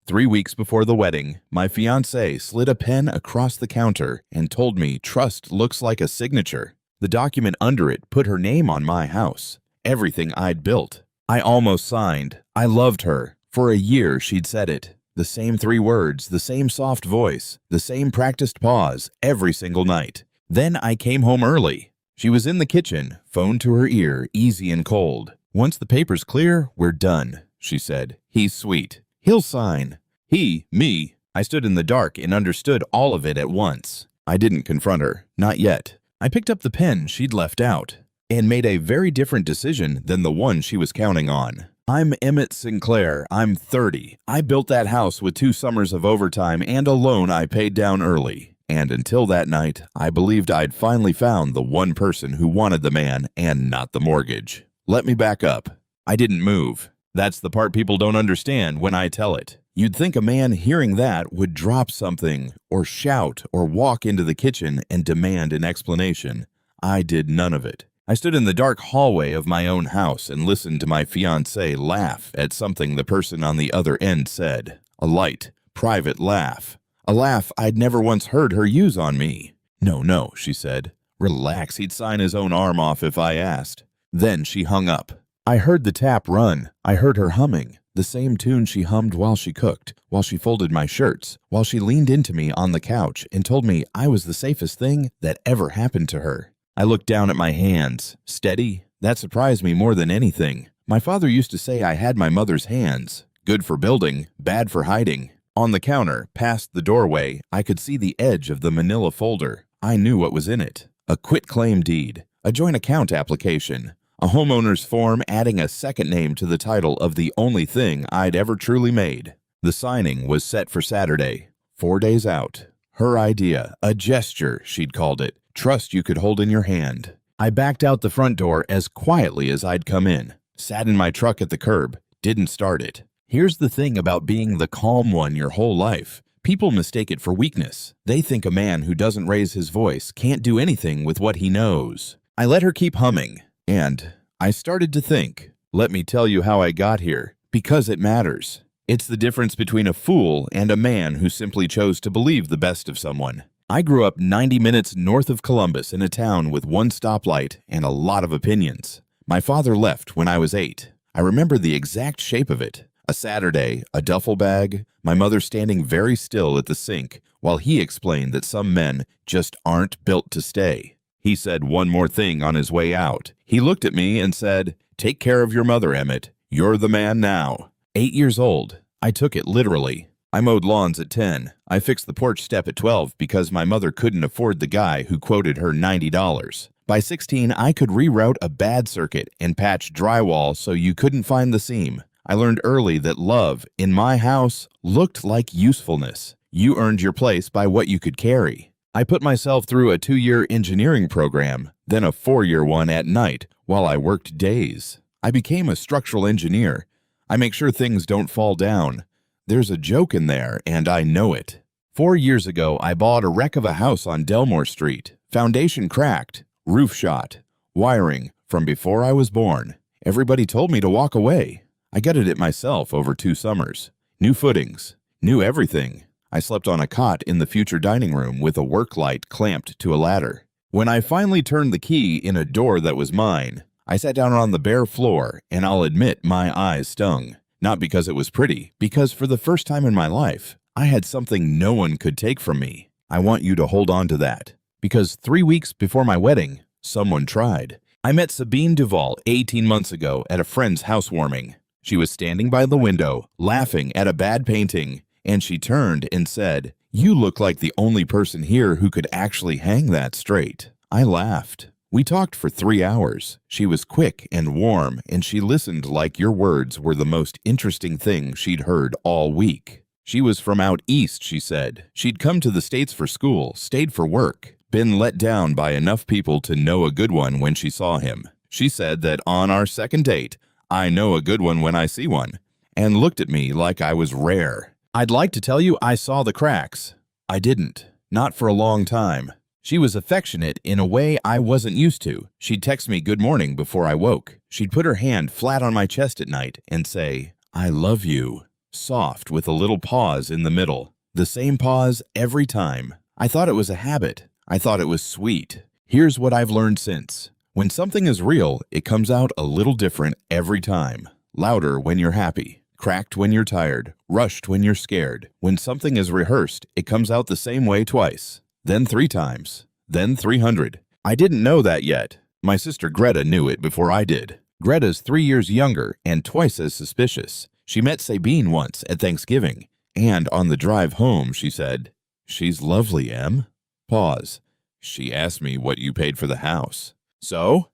3 weeks before the wedding, my fiancée slid a pen across the counter and told me trust looks like a signature. The document under it put her name on my house, everything I'd built. I almost signed. I loved her. For a year she'd said it. The same 3 words, the same soft voice, the same practiced pause every single night. Then I came home early. She was in the kitchen, phone to her ear, easy and cold. "Once the paper's clear, we're done," she said. "He's sweet. He'll sign." Me. I stood in the dark and understood all of it at once. I didn't confront her. Not yet. I picked up the pen she'd left out and made a very different decision than the one she was counting on. I'm Emmett Sinclair. I'm 30. I built that house with 2 summers of overtime and a loan I paid down early. And until that night, I believed I'd finally found the one person who wanted the man and not the mortgage. Let me back up. I didn't move. That's the part people don't understand when I tell it. You'd think a man hearing that would drop something, or shout, or walk into the kitchen and demand an explanation. I did none of it. I stood in the dark hallway of my own house and listened to my fiancée laugh at something the person on the other end said. A light, private laugh. A laugh I'd never once heard her use on me. No, she said. Relax, he'd sign his own arm off if I asked. Then she hung up. I heard the tap run. I heard her humming. The same tune she hummed while she cooked, while she folded my shirts, while she leaned into me on the couch and told me I was the safest thing that ever happened to her. I looked down at my hands. Steady? That surprised me more than anything. My father used to say I had my mother's hands. Good for building, bad for hiding. On the counter, past the doorway, I could see the edge of the manila folder. I knew what was in it. A quitclaim deed, a joint account application, a homeowner's form adding a second name to the title of the only thing I'd ever truly made. The signing was set for Saturday, 4 days out. Her idea, a gesture, she'd called it. Trust you could hold in your hand. I backed out the front door as quietly as I'd come in, sat in my truck at the curb, didn't start it. Here's the thing about being the calm one your whole life. People mistake it for weakness. They think a man who doesn't raise his voice can't do anything with what he knows. I let her keep humming, and I started to think, let me tell you how I got here, because it matters. It's the difference between a fool and a man who simply chose to believe the best of someone. I grew up 90 minutes north of Columbus in a town with 1 stoplight and a lot of opinions. My father left when I was 8. I remember the exact shape of it. A Saturday, a duffel bag, my mother standing very still at the sink while he explained that some men just aren't built to stay. He said one more thing on his way out. He looked at me and said, "Take care of your mother, Emmett. You're the man now." 8 years old. I took it literally. I mowed lawns at 10. I fixed the porch step at 12 because my mother couldn't afford the guy who quoted her $90. By 16, I could reroute a bad circuit and patch drywall so you couldn't find the seam. I learned early that love, in my house, looked like usefulness. You earned your place by what you could carry. I put myself through a 2-year engineering program, then a 4-year one at night while I worked days. I became a structural engineer. I make sure things don't fall down. There's a joke in there, and I know it. 4 years ago, I bought a wreck of a house on Delmore Street. Foundation cracked, roof shot, wiring from before I was born. Everybody told me to walk away. I gutted it myself over 2 summers. New footings, new everything. I slept on a cot in the future dining room with a work light clamped to a ladder. When I finally turned the key in a door that was mine, I sat down on the bare floor, and I'll admit my eyes stung. Not because it was pretty, because for the first time in my life, I had something no one could take from me. I want you to hold on to that. Because 3 weeks before my wedding, someone tried. I met Sabine Duvall 18 months ago at a friend's housewarming. She was standing by the window, laughing at a bad painting, and she turned and said, "You look like the only person here who could actually hang that straight." I laughed. We talked for 3 hours. She was quick and warm, and she listened like your words were the most interesting thing she'd heard all week. She was from out east, she said. She'd come to the States for school, stayed for work, been let down by enough people to know a good one when she saw him. She said that on our second date, I know a good one when I see one, and looked at me like I was rare. I'd like to tell you I saw the cracks. I didn't. Not for a long time. She was affectionate in a way I wasn't used to. She'd text me good morning before I woke. She'd put her hand flat on my chest at night and say, "I love you." soft with a little pause in the middle. The same pause every time. I thought it was a habit. I thought it was sweet. Here's what I've learned since. When something is real, it comes out a little different every time. Louder when you're happy, cracked when you're tired, rushed when you're scared. When something is rehearsed, it comes out the same way twice, then 3 times, then 300. I didn't know that yet. My sister Greta knew it before I did. Greta's 3 years younger and twice as suspicious. She met Sabine once at Thanksgiving, and on the drive home she said, "She's lovely, Em." Pause. She asked me what you paid for the house. So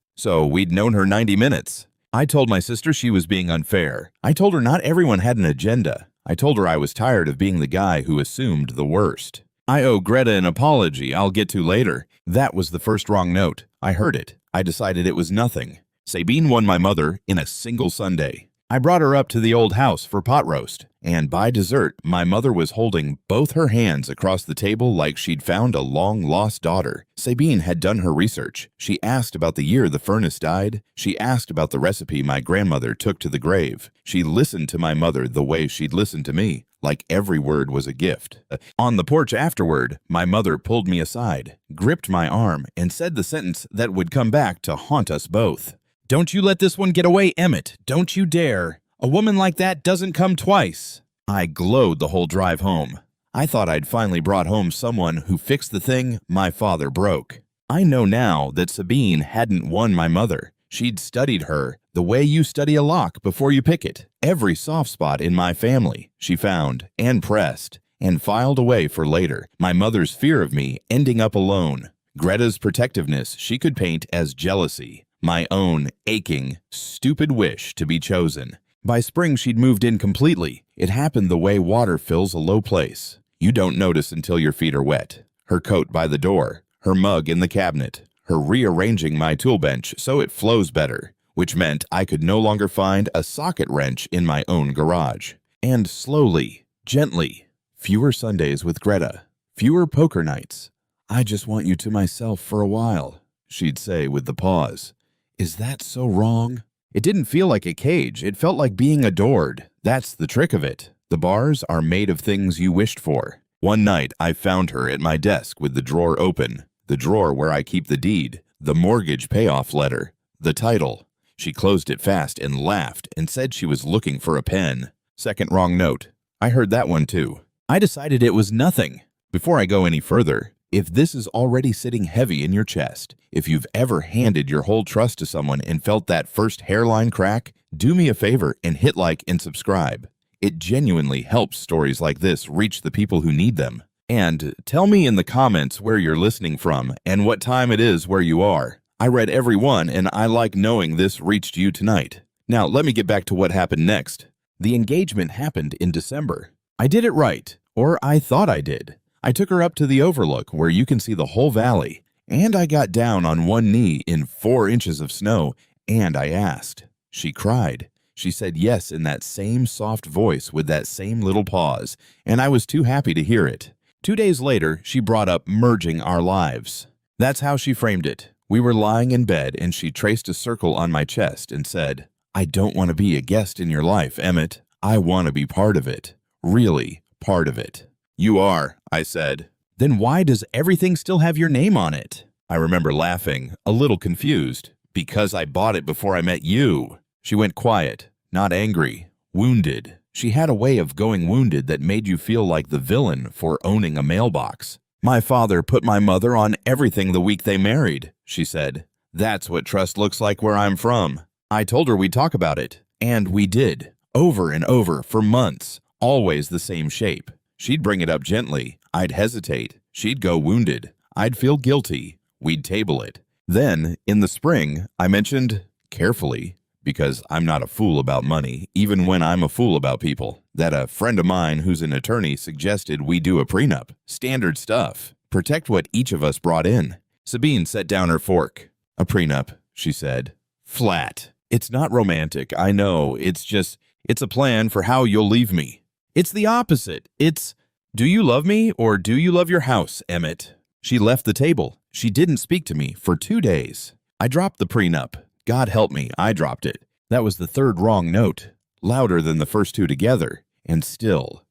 we'd known her 90 minutes. I told my sister she was being unfair. I told her not everyone had an agenda. I told her I was tired of being the guy who assumed the worst. I owe Greta an apology I'll get to later. That was the first wrong note. I heard it. I decided it was nothing. Sabine won my mother in a single Sunday. I brought her up to the old house for pot roast, and by dessert, my mother was holding both her hands across the table like she'd found a long-lost daughter. Sabine had done her research. She asked about the year the furnace died. She asked about the recipe my grandmother took to the grave. She listened to my mother the way she'd listened to me, like every word was a gift. On the porch afterward, my mother pulled me aside, gripped my arm, and said the sentence that would come back to haunt us both. "Don't you let this one get away, Emmett. Don't you dare. A woman like that doesn't come twice." I glowed the whole drive home. I thought I'd finally brought home someone who fixed the thing my father broke. I know now that Sabine hadn't won my mother. She'd studied her the way you study a lock before you pick it. Every soft spot in my family she found and pressed and filed away for later. My mother's fear of me ending up alone. Greta's protectiveness she could paint as jealousy. My own aching, stupid wish to be chosen. By spring, she'd moved in completely. It happened the way water fills a low place. You don't notice until your feet are wet. Her coat by the door, her mug in the cabinet, her rearranging my tool bench so it flows better, which meant I could no longer find a socket wrench in my own garage. And slowly, gently, fewer Sundays with Greta, fewer poker nights. "I just want you to myself for a while," she'd say with the pause. Is that so wrong? It didn't feel like a cage. It felt like being adored. That's the trick of it. The bars are made of things you wished for. One night, I found her at my desk with the drawer open. The drawer where I keep the deed, the mortgage payoff letter, the title. She closed it fast and laughed and said she was looking for a pen. Second wrong note. I heard that one too. I decided it was nothing. Before I go any further, if this is already sitting heavy in your chest, if you've ever handed your whole trust to someone and felt that first hairline crack, do me a favor and hit like and subscribe. It genuinely helps stories like this reach the people who need them. And tell me in the comments where you're listening from and what time it is where you are. I read every one and I like knowing this reached you tonight. Now let me get back to what happened next. The engagement happened in December. I did it right, or I thought I did. I took her up to the overlook where you can see the whole valley, and I got down on one knee in 4 inches of snow, and I asked. She cried. She said yes in that same soft voice with that same little pause, and I was too happy to hear it. 2 days later, she brought up merging our lives. That's how she framed it. We were lying in bed, and she traced a circle on my chest and said, "I don't want to be a guest in your life, Emmett. I want to be part of it. Really, part of it." "You are," I said. "Then why does everything still have your name on it?" I remember laughing, a little confused. "Because I bought it before I met you." She went quiet, not angry, wounded. She had a way of going wounded that made you feel like the villain for owning a mailbox. "My father put my mother on everything the week they married," she said. "That's what trust looks like where I'm from." I told her we'd talk about it, and we did, over and over for months, always the same shape. She'd bring it up gently. I'd hesitate. She'd go wounded. I'd feel guilty. We'd table it. Then, in the spring, I mentioned, carefully, because I'm not a fool about money, even when I'm a fool about people, that a friend of mine who's an attorney suggested we do a prenup. Standard stuff. Protect what each of us brought in. Sabine set down her fork. "A prenup," she said. "Flat. It's not romantic, I know. It's a plan for how you'll leave me." It's the opposite. It's, "Do you love me or do you love your house, Emmett?" She left the table. She didn't speak to me for 2 days. I dropped the prenup. God help me, I dropped it. That was the third wrong note. Louder than the first 2 together. And still,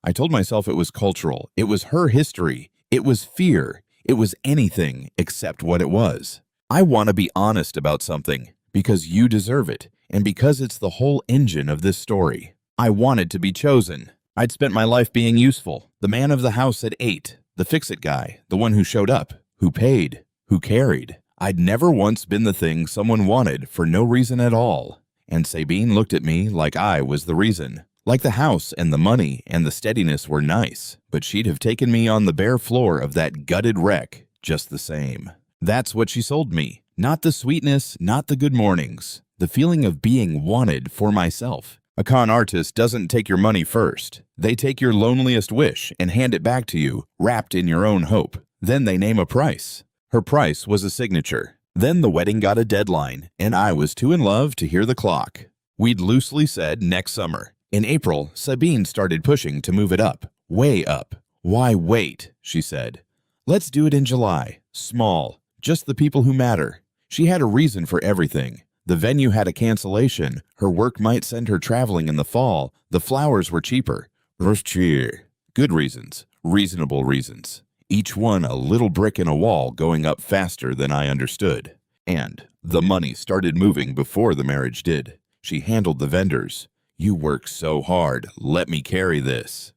I told myself it was cultural. It was her history. It was fear. It was anything except what it was. I want to be honest about something because you deserve it and because it's the whole engine of this story. I wanted to be chosen. I'd spent my life being useful, the man of the house at 8, the fix-it guy, the one who showed up, who paid, who carried. I'd never once been the thing someone wanted for no reason at all. And Sabine looked at me like I was the reason. Like the house and the money and the steadiness were nice, but she'd have taken me on the bare floor of that gutted wreck just the same. That's what she sold me. Not the sweetness, not the good mornings. The feeling of being wanted for myself. A con artist doesn't take your money first. They take your loneliest wish and hand it back to you, wrapped in your own hope. Then they name a price. Her price was a signature. Then the wedding got a deadline, and I was too in love to hear the clock. We'd loosely said next summer. In April, Sabine started pushing to move it up. Way up. Why wait, she said. Let's do it in July. Small. Just the people who matter. She had a reason for everything. The venue had a cancellation. Her work might send her traveling in the fall. The flowers were cheaper. Good reasons. Reasonable reasons. Each one a little brick in a wall going up faster than I understood. And the money started moving before the marriage did. She handled the vendors. You work so hard, let me carry this.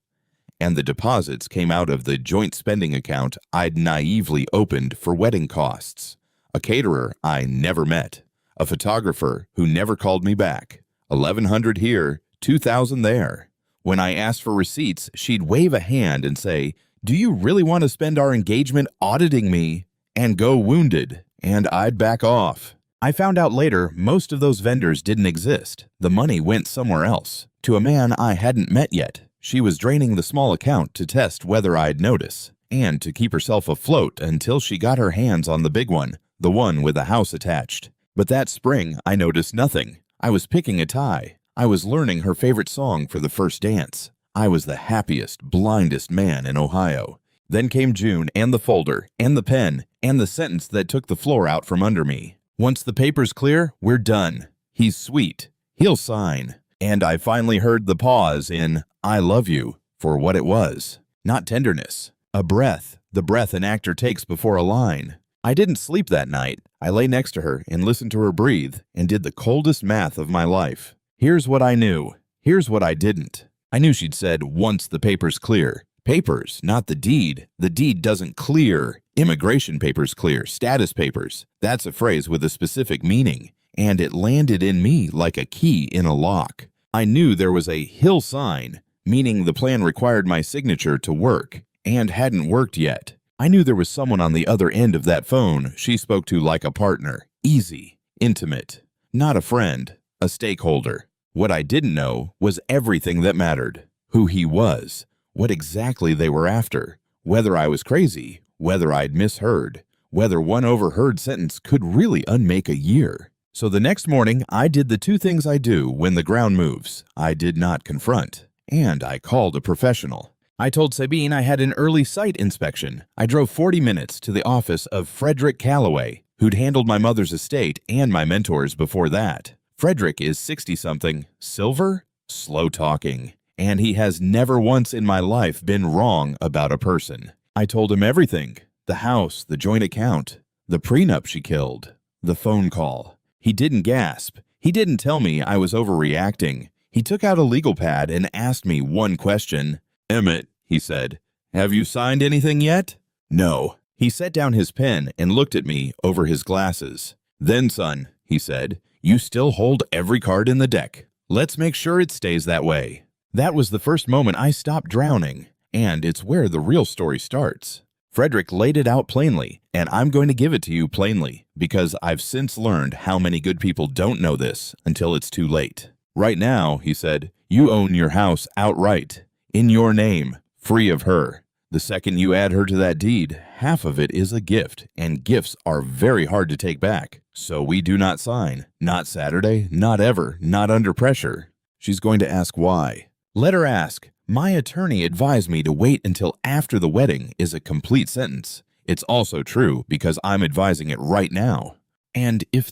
And the deposits came out of the joint spending account I'd naively opened for wedding costs. A caterer I never met. A photographer who never called me back. $1,100 here, $2,000 there. When I asked for receipts, she'd wave a hand and say, "Do you really want to spend our engagement auditing me?" and go wounded, and I'd back off. I found out later most of those vendors didn't exist. The money went somewhere else, to a man I hadn't met yet. She was draining the small account to test whether I'd notice, and to keep herself afloat until she got her hands on the big one, the one with the house attached. But that spring, I noticed nothing. I was picking a tie. I was learning her favorite song for the first dance. I was the happiest, blindest man in Ohio. Then came June, and the folder, and the pen, and the sentence that took the floor out from under me. Once the paper's clear, we're done. He's sweet. He'll sign. And I finally heard the pause in "I love you" for what it was. Not tenderness. A breath. The breath an actor takes before a line. I didn't sleep that night. I lay next to her and listened to her breathe and did the coldest math of my life. Here's what I knew. Here's what I didn't. I knew she'd said, "Once the paper's clear." Papers, not the deed. The deed doesn't clear. Immigration papers clear. Status papers. That's a phrase with a specific meaning. And it landed in me like a key in a lock. I knew there was a "he'll sign," meaning the plan required my signature to work, and hadn't worked yet. I knew there was someone on the other end of that phone she spoke to like a partner. Easy. Intimate. Not a friend. A stakeholder. What I didn't know was everything that mattered. Who he was. What exactly they were after. Whether I was crazy. Whether I'd misheard. Whether one overheard sentence could really unmake a year. So the next morning, I did the two things I do when the ground moves. I did not confront. And I called a professional. I told Sabine I had an early site inspection. I drove 40 minutes to the office of Frederick Calloway, who'd handled my mother's estate and my mentors before that. Frederick is 60-something, silver, slow-talking, and he has never once in my life been wrong about a person. I told him everything. The house, the joint account, the prenup she killed, the phone call. He didn't gasp. He didn't tell me I was overreacting. He took out a legal pad and asked me one question. "Emmett," he said, "have you signed anything yet?" "No." He set down his pen and looked at me over his glasses. "Then, son," he said, "you still hold every card in the deck. Let's make sure it stays that way." That was the first moment I stopped drowning, and it's where the real story starts. Frederick laid it out plainly, and I'm going to give it to you plainly, because I've since learned how many good people don't know this until it's too late. "Right now," he said, "you own your house outright. In your name, free of her. The second you add her to that deed, half of it is a gift, and gifts are very hard to take back. So we do not sign. Not Saturday, not ever, not under pressure." She's going to ask why. Let her ask. My attorney advised me to wait until after the wedding is a complete sentence. It's also true because I'm advising it right now. And if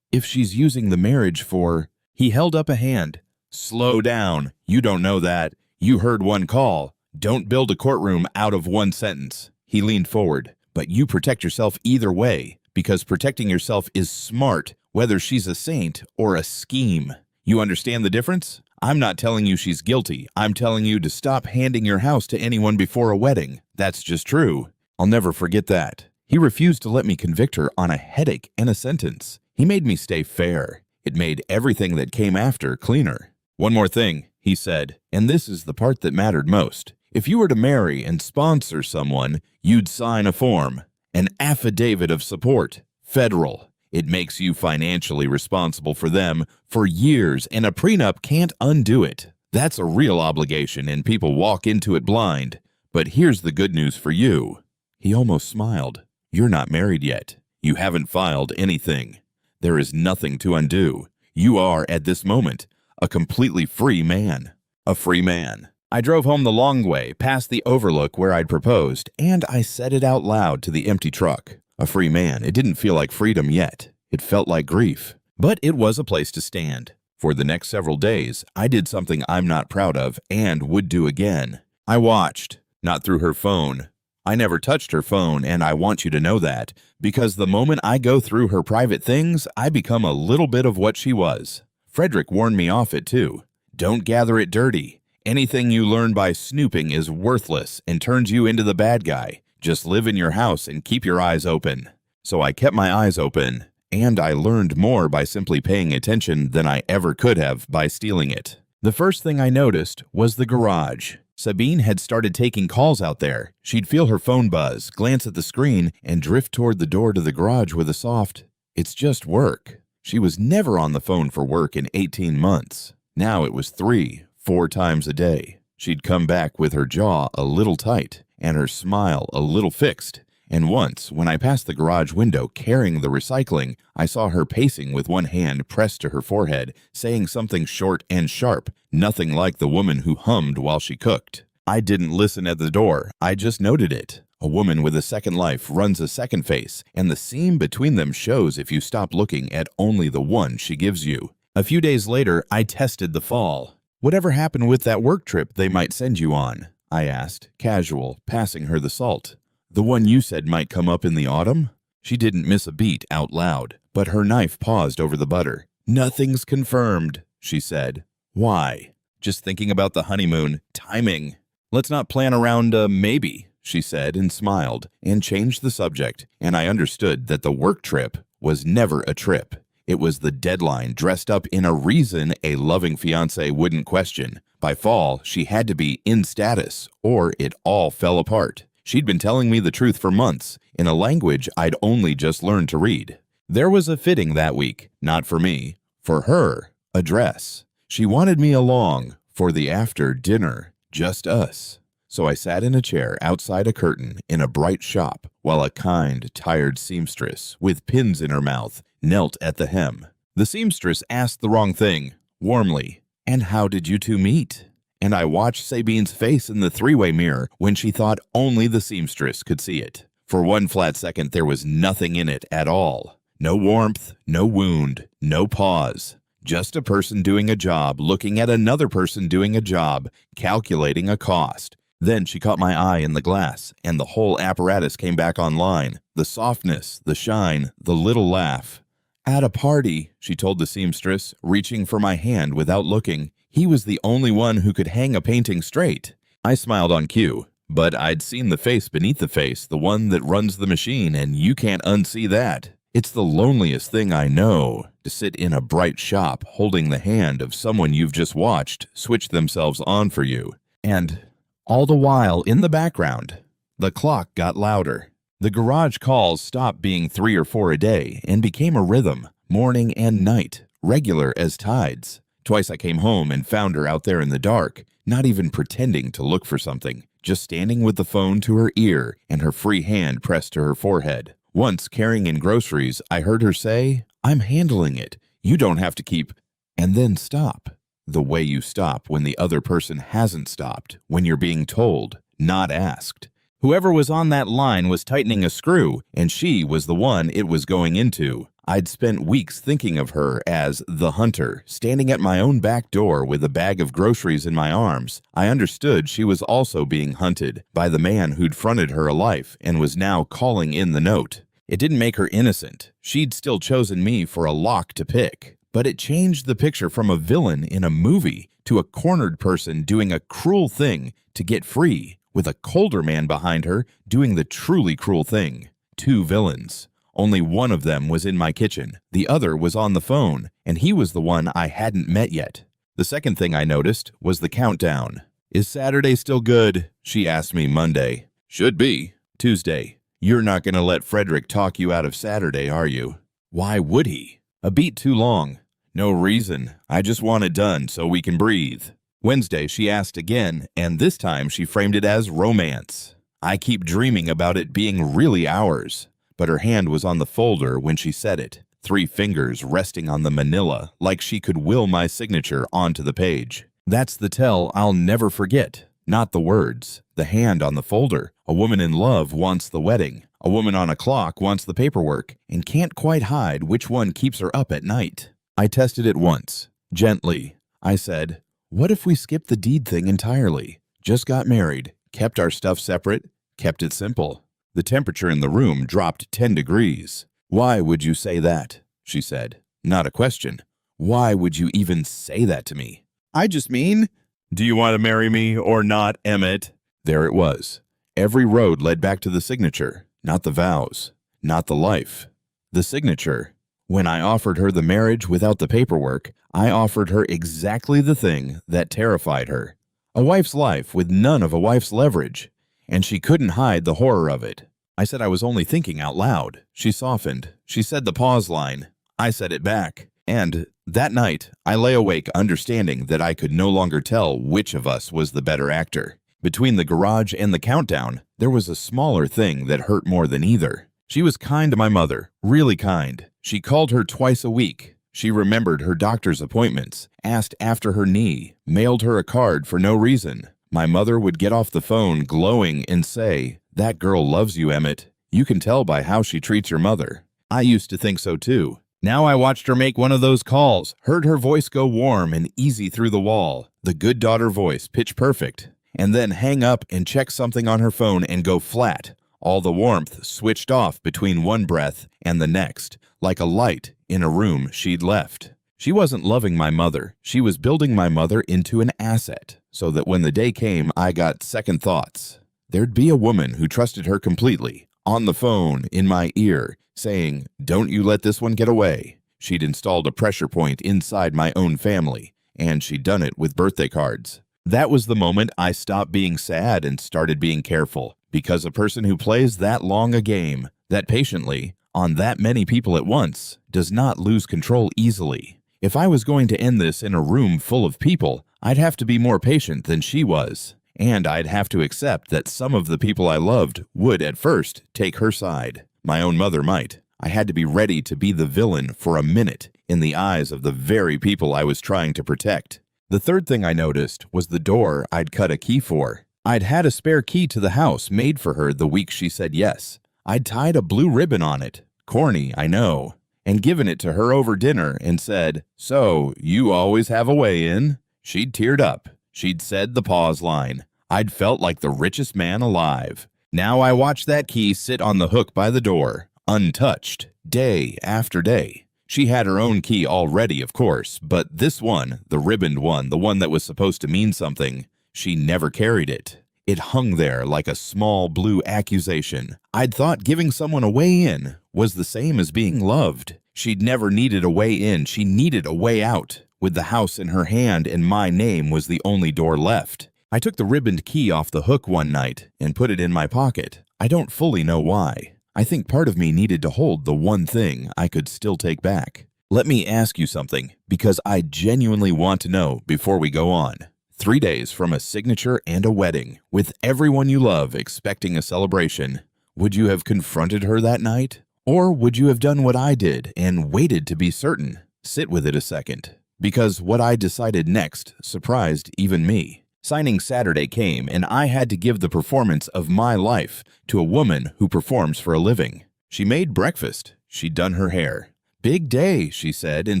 she's using the marriage for... He held up a hand. Slow down. You don't know that. You heard one call. Don't build a courtroom out of one sentence. He leaned forward. But you protect yourself either way, because protecting yourself is smart, whether she's a saint or a scheme. You understand the difference? I'm not telling you she's guilty. I'm telling you to stop handing your house to anyone before a wedding. That's just true. I'll never forget that. He refused to let me convict her on a headache and a sentence. He made me stay fair. It made everything that came after cleaner. One more thing, he said, and this is the part that mattered most. If you were to marry and sponsor someone, you'd sign a form, an affidavit of support, federal. It makes you financially responsible for them for years, and a prenup can't undo it. That's a real obligation, and people walk into it blind. But here's the good news for you. He almost smiled. You're not married yet. You haven't filed anything. There is nothing to undo. You are, at this moment, a completely free man. A free man. I drove home the long way, past the overlook where I'd proposed, and I said it out loud to the empty truck. A free man. It didn't feel like freedom yet. It felt like grief. But it was a place to stand. For the next several days, I did something I'm not proud of and would do again. I watched, not through her phone. I never touched her phone, and I want you to know that, because the moment I go through her private things, I become a little bit of what she was. Frederick warned me off it too. Don't gather it dirty. Anything you learn by snooping is worthless and turns you into the bad guy. Just live in your house and keep your eyes open. So I kept my eyes open, and I learned more by simply paying attention than I ever could have by stealing it. The first thing I noticed was the garage. Sabine had started taking calls out there. She'd feel her phone buzz, glance at the screen, and drift toward the door to the garage with a soft, "It's just work." She was never on the phone for work in 18 months. Now it was 3-4 times a day. She'd come back with her jaw a little tight and her smile a little fixed. And once, when I passed the garage window carrying the recycling, I saw her pacing with one hand pressed to her forehead, saying something short and sharp, nothing like the woman who hummed while she cooked. I didn't listen at the door. I just noted it. A woman with a second life runs a second face, and the seam between them shows if you stop looking at only the one she gives you. A few days later, I tested the fall. "Whatever happened with that work trip they might send you on?" I asked, casual, passing her the salt. "The one you said might come up in the autumn?" She didn't miss a beat out loud, but her knife paused over the butter. "Nothing's confirmed," she said. "Why?" "Just thinking about the honeymoon. Timing. Let's not plan around maybe," she said and smiled and changed the subject, and I understood that the work trip was never a trip. It was the deadline dressed up in a reason a loving fiancé wouldn't question. By fall, she had to be in status, or it all fell apart. She'd been telling me the truth for months, in a language I'd only just learned to read. There was a fitting that week, not for me, for her, a dress. She wanted me along for the after dinner, just us. So I sat in a chair outside a curtain in a bright shop while a kind, tired seamstress, with pins in her mouth, knelt at the hem. The seamstress asked the wrong thing, warmly, "And how did you two meet?" And I watched Sabine's face in the three-way mirror when she thought only the seamstress could see it. For one flat second, there was nothing in it at all. No warmth, no wound, no pause. Just a person doing a job, looking at another person doing a job, calculating a cost. Then she caught my eye in the glass, and the whole apparatus came back online. The softness, the shine, the little laugh. "At a party," she told the seamstress, reaching for my hand without looking. He was the only one who could hang a painting straight. I smiled on cue, but I'd seen the face beneath the face, the one that runs the machine, and you can't unsee that. It's the loneliest thing I know, to sit in a bright shop holding the hand of someone you've just watched switch themselves on for you. And all the while, in the background, the clock got louder. The garage calls stopped being 3 or 4 a day and became a rhythm, morning and night, regular as tides. Twice I came home and found her out there in the dark, not even pretending to look for something, just standing with the phone to her ear and her free hand pressed to her forehead. Once, carrying in groceries, I heard her say, "I'm handling it. You don't have to keep," and then stop. The way you stop when the other person hasn't stopped, when you're being told, not asked. Whoever was on that line was tightening a screw, and she was the one it was going into. I'd spent weeks thinking of her as the hunter, standing at my own back door with a bag of groceries in my arms. I understood she was also being hunted by the man who'd fronted her a life and was now calling in the note. It didn't make her innocent. She'd still chosen me for a lock to pick. But it changed the picture from a villain in a movie to a cornered person doing a cruel thing to get free, with a colder man behind her doing the truly cruel thing. Two villains. Only one of them was in my kitchen. The other was on the phone, and he was the one I hadn't met yet. The second thing I noticed was the countdown. "Is Saturday still good?" she asked me Monday. "Should be." Tuesday. "You're not going to let Frederick talk you out of Saturday, are you?" Why would he? A beat too long. No reason. I just want it done so we can breathe. Wednesday, she asked again, and this time she framed it as romance. I keep dreaming about it being really ours. But her hand was on the folder when she said it, 3 fingers resting on the manila like she could will my signature onto the page. That's the tell I'll never forget. Not the words. The hand on the folder. A woman in love wants the wedding. A woman on a clock wants the paperwork and can't quite hide which one keeps her up at night. I tested it once. Gently. I said, "What if we skip the deed thing entirely? Just got married, kept our stuff separate, kept it simple." The temperature in the room dropped 10 degrees. "Why would you say that?" she said. Not a question. "Why would you even say that to me?" "I just mean, do you want to marry me or not, Emmett?" There it was. Every road led back to the signature, not the vows, not the life. The signature. When I offered her the marriage without the paperwork, I offered her exactly the thing that terrified her. A wife's life with none of a wife's leverage. And she couldn't hide the horror of it. I said I was only thinking out loud. She softened. She said the pause line. I said it back. And that night, I lay awake understanding that I could no longer tell which of us was the better actor. Between the garage and the countdown, there was a smaller thing that hurt more than either. She was kind to my mother, really kind. She called her twice a week. She remembered her doctor's appointments, asked after her knee, mailed her a card for no reason. My mother would get off the phone glowing and say, "That girl loves you, Emmett. You can tell by how she treats your mother." I used to think so too. Now I watched her make one of those calls, heard her voice go warm and easy through the wall, the good daughter voice, pitch perfect, and then hang up and check something on her phone and go flat, all the warmth switched off between one breath and the next, like a light in a room she'd left. She wasn't loving my mother. She was building my mother into an asset, so that when the day came, I got second thoughts. There'd be a woman who trusted her completely, on the phone, in my ear, saying, "Don't you let this one get away." She'd installed a pressure point inside my own family, and she'd done it with birthday cards. That was the moment I stopped being sad and started being careful, because a person who plays that long a game, that patiently, on that many people at once, does not lose control easily. If I was going to end this in a room full of people, I'd have to be more patient than she was, and I'd have to accept that some of the people I loved would at first take her side. My own mother might. I had to be ready to be the villain for a minute in the eyes of the very people I was trying to protect. The third thing I noticed was the door I'd cut a key for. I'd had a spare key to the house made for her the week she said yes. I'd tied a blue ribbon on it. Corny, I know. And given it to her over dinner and said, "So, you always have a way in?" She'd teared up. She'd said the pause line. I'd felt like the richest man alive. Now I watched that key sit on the hook by the door, untouched, day after day. She had her own key already, of course, but this one, the ribboned one, the one that was supposed to mean something, she never carried it. It hung there like a small blue accusation. I'd thought giving someone a way in was the same as being loved. She'd never needed a way in. She needed a way out. With the house in her hand and my name was the only door left. I took the ribboned key off the hook one night and put it in my pocket. I don't fully know why. I think part of me needed to hold the one thing I could still take back. Let me ask you something, because I genuinely want to know before we go on. 3 days from a signature and a wedding, with everyone you love expecting a celebration. Would you have confronted her that night? Or would you have done what I did and waited to be certain? Sit with it a second. Because what I decided next surprised even me. Signing Saturday came, and I had to give the performance of my life to a woman who performs for a living. She made breakfast. She'd done her hair. "Big day," she said, and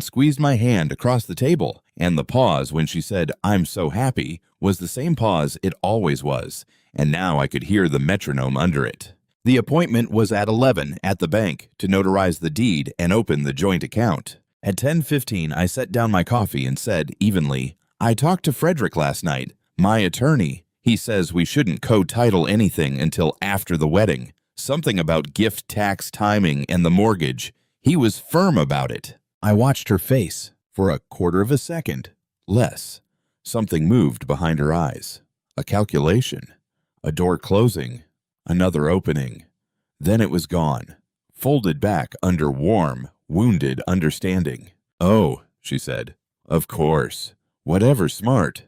squeezed my hand across the table. And the pause when she said, "I'm so happy," was the same pause it always was, and now I could hear the metronome under it. The appointment was at 11 at the bank to notarize the deed and open the joint account. At 10:15, I set down my coffee and said evenly, "I talked to Frederick last night, my attorney. He says we shouldn't co-title anything until after the wedding. Something about gift tax timing and the mortgage. He was firm about it." I watched her face for a quarter of a second, less. Something moved behind her eyes. A calculation. A door closing. Another opening. Then it was gone, folded back under warm, wounded understanding. "Oh," she said. "Of course. Whatever, smart."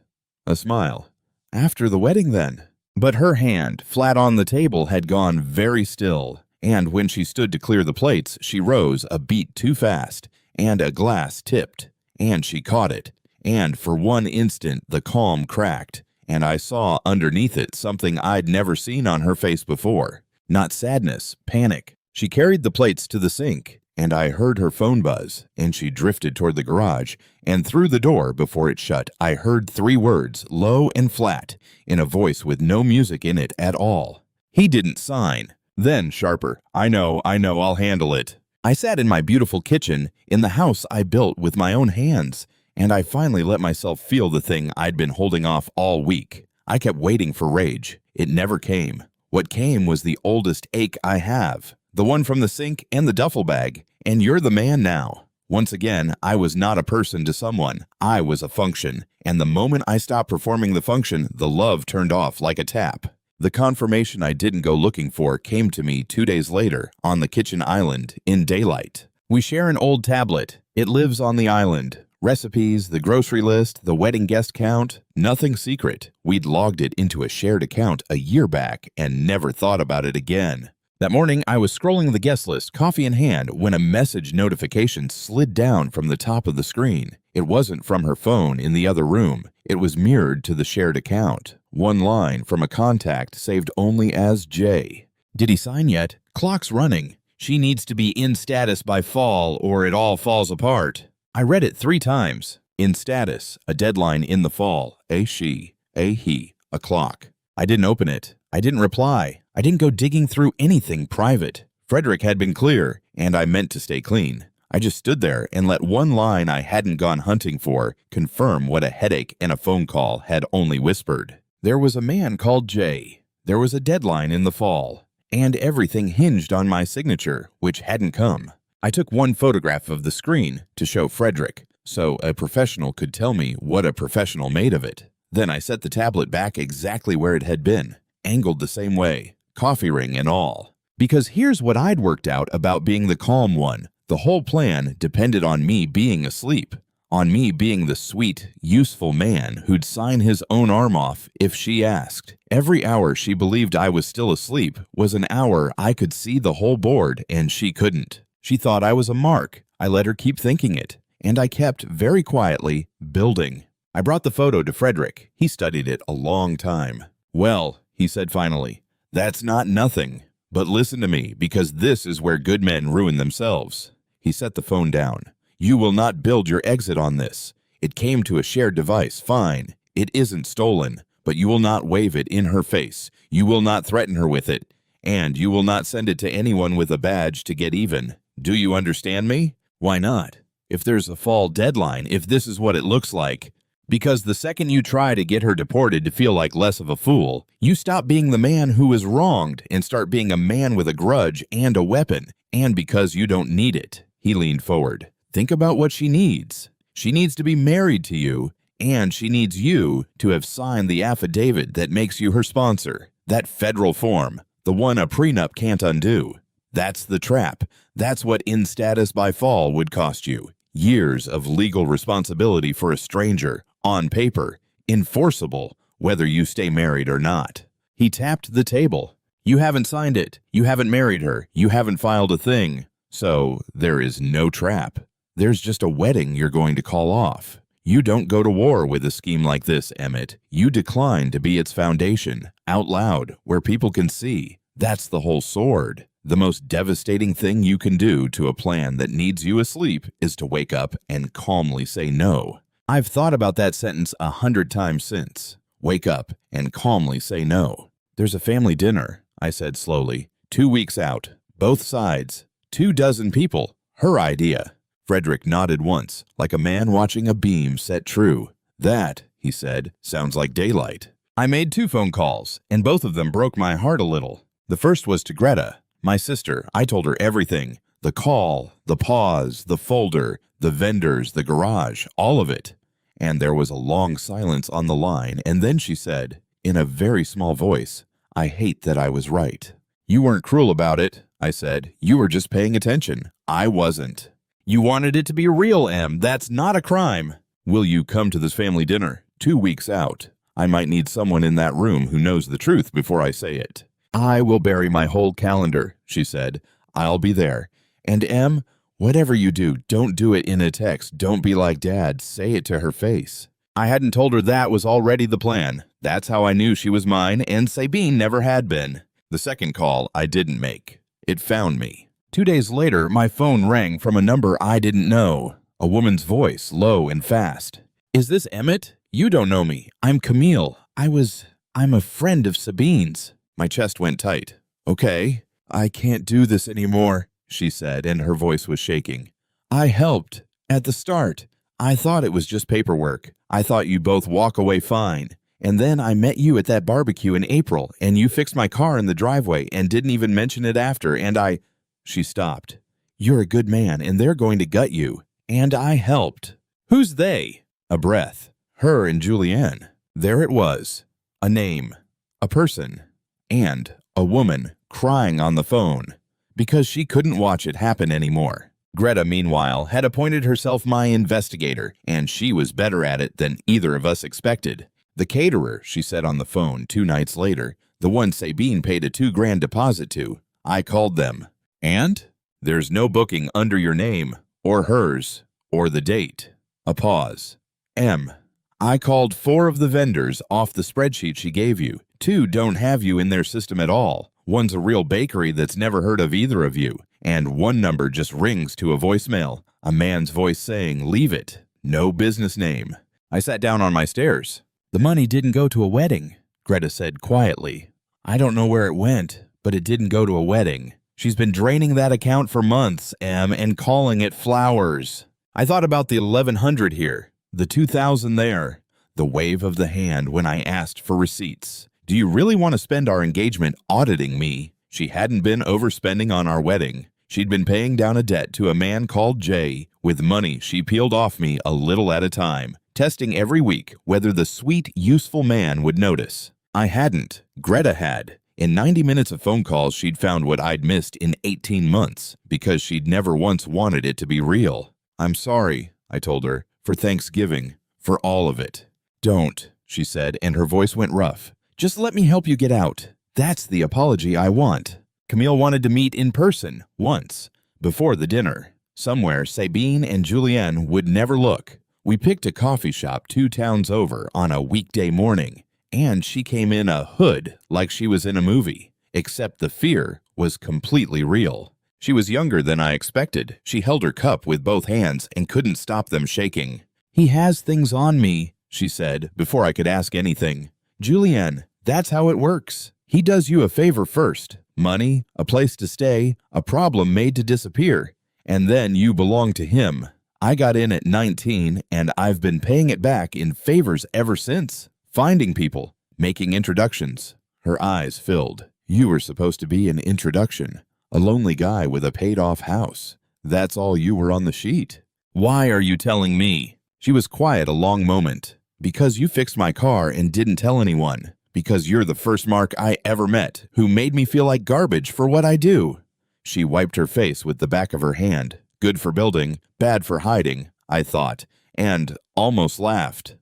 A smile. "After the wedding, then." But her hand, flat on the table, had gone very still, and when she stood to clear the plates, she rose a beat too fast, and a glass tipped, and she caught it, and for one instant the calm cracked, and I saw underneath it something I'd never seen on her face before. Not sadness, panic. She carried the plates to the sink, and I heard her phone buzz, and she drifted toward the garage, and through the door before it shut, I heard 3 words, low and flat, in a voice with no music in it at all. "He didn't sign." Then, sharper, I know, I'll handle it." I sat in my beautiful kitchen, in the house I built with my own hands, and I finally let myself feel the thing I'd been holding off all week. I kept waiting for rage. It never came. What came was the oldest ache I have, the one from the sink and the duffel bag, and you're the man now. Once again, I was not a person to someone. I was a function, and the moment I stopped performing the function, the love turned off like a tap. The confirmation I didn't go looking for came to me 2 days later on the kitchen island in daylight. We share an old tablet. It lives on the island. Recipes, the grocery list, the wedding guest count, nothing secret. We'd logged it into a shared account a year back and never thought about it again. That morning, I was scrolling the guest list, coffee in hand, when a message notification slid down from the top of the screen. It wasn't from her phone in the other room. It was mirrored to the shared account. One line from a contact saved only as J. "Did he sign yet? Clock's running. She needs to be in status by fall or it all falls apart." I read it 3 times. In status, a deadline in the fall, a she, a he, a clock. I didn't open it. I didn't reply. I didn't go digging through anything private. Frederick had been clear, and I meant to stay clean. I just stood there and let one line I hadn't gone hunting for confirm what a headache and a phone call had only whispered. There was a man called Jay. There was a deadline in the fall. And everything hinged on my signature, which hadn't come. I took one photograph of the screen to show Frederick, so a professional could tell me what a professional made of it. Then I set the tablet back exactly where it had been, angled the same way, coffee ring and all. Because here's what I'd worked out about being the calm one. The whole plan depended on me being asleep, on me being the sweet, useful man who'd sign his own arm off if she asked. Every hour she believed I was still asleep was an hour I could see the whole board and she couldn't. She thought I was a mark. I let her keep thinking it, and I kept, very quietly, building. I brought the photo to Frederick. He studied it a long time. "Well," he said finally, "that's not nothing. But listen to me, because this is where good men ruin themselves." He set the phone down. "You will not build your exit on this. It came to a shared device, fine. It isn't stolen, but you will not wave it in her face. You will not threaten her with it, and you will not send it to anyone with a badge to get even. Do you understand me? Why not? If there's a fall deadline, if this is what it looks like. Because the second you try to get her deported to feel like less of a fool, you stop being the man who is wronged and start being a man with a grudge and a weapon, and because you don't need it." He leaned forward. "Think about what she needs. She needs to be married to you, and she needs you to have signed the affidavit that makes you her sponsor. That federal form, the one a prenup can't undo. That's the trap. That's what in status by fall would cost you. Years of legal responsibility for a stranger, on paper, enforceable, whether you stay married or not." He tapped the table. "You haven't signed it. You haven't married her. You haven't filed a thing. So there is no trap. There's just a wedding you're going to call off. You don't go to war with a scheme like this, Emmett. You decline to be its foundation, out loud, where people can see. That's the whole sword. The most devastating thing you can do to a plan that needs you asleep is to wake up and calmly say no. I've thought about that sentence 100 times since. Wake up and calmly say no. There's a family dinner, I said slowly. 2 weeks out. Both sides. 24 people. Her idea. Frederick nodded once, like a man watching a beam set true. That, he said, sounds like daylight. I made 2 phone calls, and both of them broke my heart a little. The first was to Greta, my sister. I told her everything. The call, the pause, the folder, the vendors, the garage, all of it. And there was a long silence on the line, and then she said, in a very small voice, I hate that I was right. You weren't cruel about it, I said. You were just paying attention. I wasn't. You wanted it to be real, Em. That's not a crime. Will you come to this family dinner? 2 weeks out. I might need someone in that room who knows the truth before I say it. I will bury my whole calendar, she said. I'll be there. And Em, whatever you do, don't do it in a text. Don't be like Dad. Say it to her face. I hadn't told her that was already the plan. That's how I knew she was mine, and Sabine never had been. The second call I didn't make. It found me. 2 days later, my phone rang from a number I didn't know. A woman's voice, low and fast. Is this Emmett? You don't know me. I'm Camille. I'm a friend of Sabine's. My chest went tight. Okay, I can't do this anymore, she said, and her voice was shaking. I helped. At the start. I thought it was just paperwork. I thought you'd both walk away fine. And then I met you at that barbecue in April, and you fixed my car in the driveway and didn't even mention it after, and I... She stopped. You're a good man, and they're going to gut you. And I helped. Who's they? A breath. Her and Julianne. There it was. A name. A person. And a woman crying on the phone. Because she couldn't watch it happen anymore. Greta, meanwhile, had appointed herself my investigator, and she was better at it than either of us expected. The caterer, she said on the phone 2 nights later, the one Sabine paid a $2,000 deposit to. I called them. And? There's no booking under your name, or hers, or the date. A pause. M. I called 4 of the vendors off the spreadsheet she gave you. 2 don't have you in their system at all. One's a real bakery that's never heard of either of you. And 1 number just rings to a voicemail. A man's voice saying, leave it. No business name. I sat down on my stairs. The money didn't go to a wedding, Greta said quietly. I don't know where it went, but it didn't go to a wedding. She's been draining that account for months, Em, and calling it flowers. I thought about the 1,100 here, the 2,000 there, the wave of the hand when I asked for receipts. Do you really want to spend our engagement auditing me? She hadn't been overspending on our wedding. She'd been paying down a debt to a man called Jay with money she peeled off me a little at a time, testing every week whether the sweet, useful man would notice. I hadn't. Greta had. In 90 minutes of phone calls, she'd found what I'd missed in 18 months because she'd never once wanted it to be real. I'm sorry, I told her, for Thanksgiving, for all of it. Don't, she said, and her voice went rough. Just let me help you get out. That's the apology I want. Camille wanted to meet in person, once, before the dinner. Somewhere Sabine and Julianne would never look. We picked a coffee shop 2 towns over on a weekday morning. And she came in a hood like she was in a movie, except the fear was completely real. She was younger than I expected. She held her cup with both hands and couldn't stop them shaking. He has things on me, she said, before I could ask anything. Julianne, that's how it works. He does you a favor first. Money, a place to stay, a problem made to disappear. And then you belong to him. I got in at 19, and I've been paying it back in favors ever since. Finding people, making introductions. Her eyes filled. You were supposed to be an introduction. A lonely guy with a paid-off house. That's all you were on the sheet. Why are you telling me? She was quiet a long moment. Because you fixed my car and didn't tell anyone. Because you're the first Mark I ever met who made me feel like garbage for what I do. She wiped her face with the back of her hand. Good for building, bad for hiding, I thought, and almost laughed.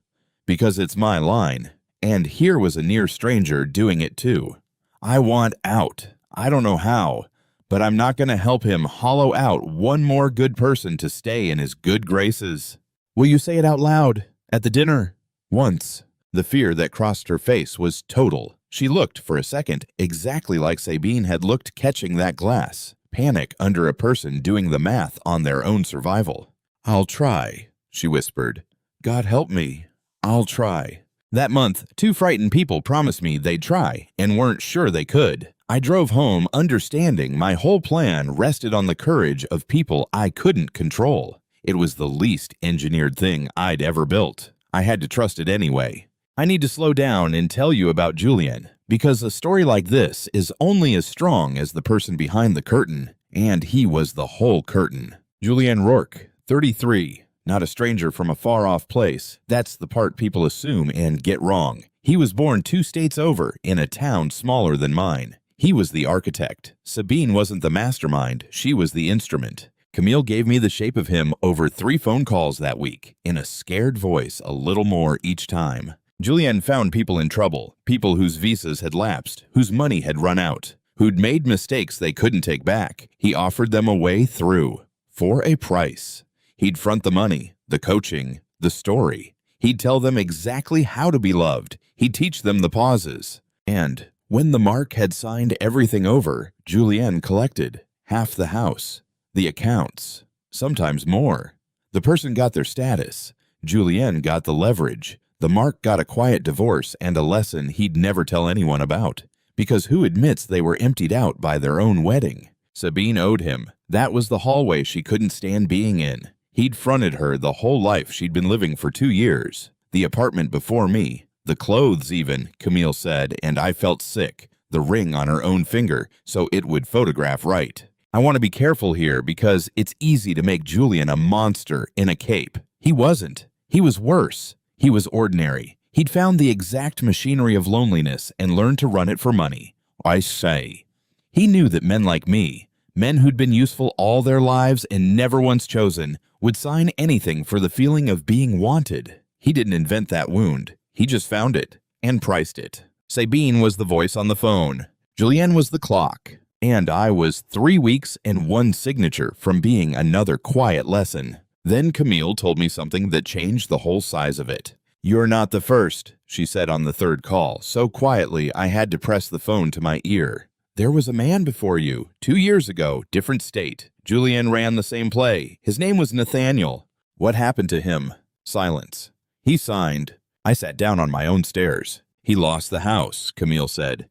Because it's my line, and here was a near stranger doing it too. I want out. I don't know how, but I'm not going to help him hollow out one more good person to stay in his good graces. Will you say it out loud? At the dinner, once. The fear that crossed her face was total. She looked, for a second, exactly like Sabine had looked catching that glass. Panic under a person doing the math on their own survival. "I'll try," she whispered. "God help me. I'll try." That month, two frightened people promised me they'd try and weren't sure they could. I drove home understanding my whole plan rested on the courage of people I couldn't control. It was the least engineered thing I'd ever built. I had to trust it anyway. I need to slow down and tell you about Julian, because a story like this is only as strong as the person behind the curtain, and he was the whole curtain. Julian Rourke, 33. Not a stranger from a far-off place. That's the part people assume and get wrong. He was born 2 states over in a town smaller than mine. He was the architect. Sabine wasn't the mastermind. She was the instrument. Camille gave me the shape of him over 3 phone calls that week, in a scared voice a little more each time. Julian found people in trouble, people whose visas had lapsed, whose money had run out, who'd made mistakes they couldn't take back. He offered them a way through, for a price. He'd front the money, the coaching, the story. He'd tell them exactly how to be loved. He'd teach them the pauses. And when the mark had signed everything over, Julian collected half the house, the accounts, sometimes more. The person got their status. Julian got the leverage. The mark got a quiet divorce and a lesson he'd never tell anyone about. Because who admits they were emptied out by their own wedding? Sabine owed him. That was the hallway she couldn't stand being in. He'd fronted her the whole life she'd been living for 2 years. The apartment before me, the clothes even, Camille said, and I felt sick. The ring on her own finger, so it would photograph right. I want to be careful here because it's easy to make Julian a monster in a cape. He wasn't. He was worse. He was ordinary. He'd found the exact machinery of loneliness and learned to run it for money. I say. He knew that men like me, men who'd been useful all their lives and never once chosen, would sign anything for the feeling of being wanted. He didn't invent that wound. He just found it and priced it. Sabine was the voice on the phone. Julian was the clock. And I was 3 weeks and 1 signature from being another quiet lesson. Then Camille told me something that changed the whole size of it. "You're not the first," she said on the 3rd call, so quietly I had to press the phone to my ear. "There was a man before you, 2 years ago, different state. Julian ran the same play. His name was Nathaniel. What happened to him?" Silence. "He signed." I sat down on my own stairs. "He lost the house," Camille said.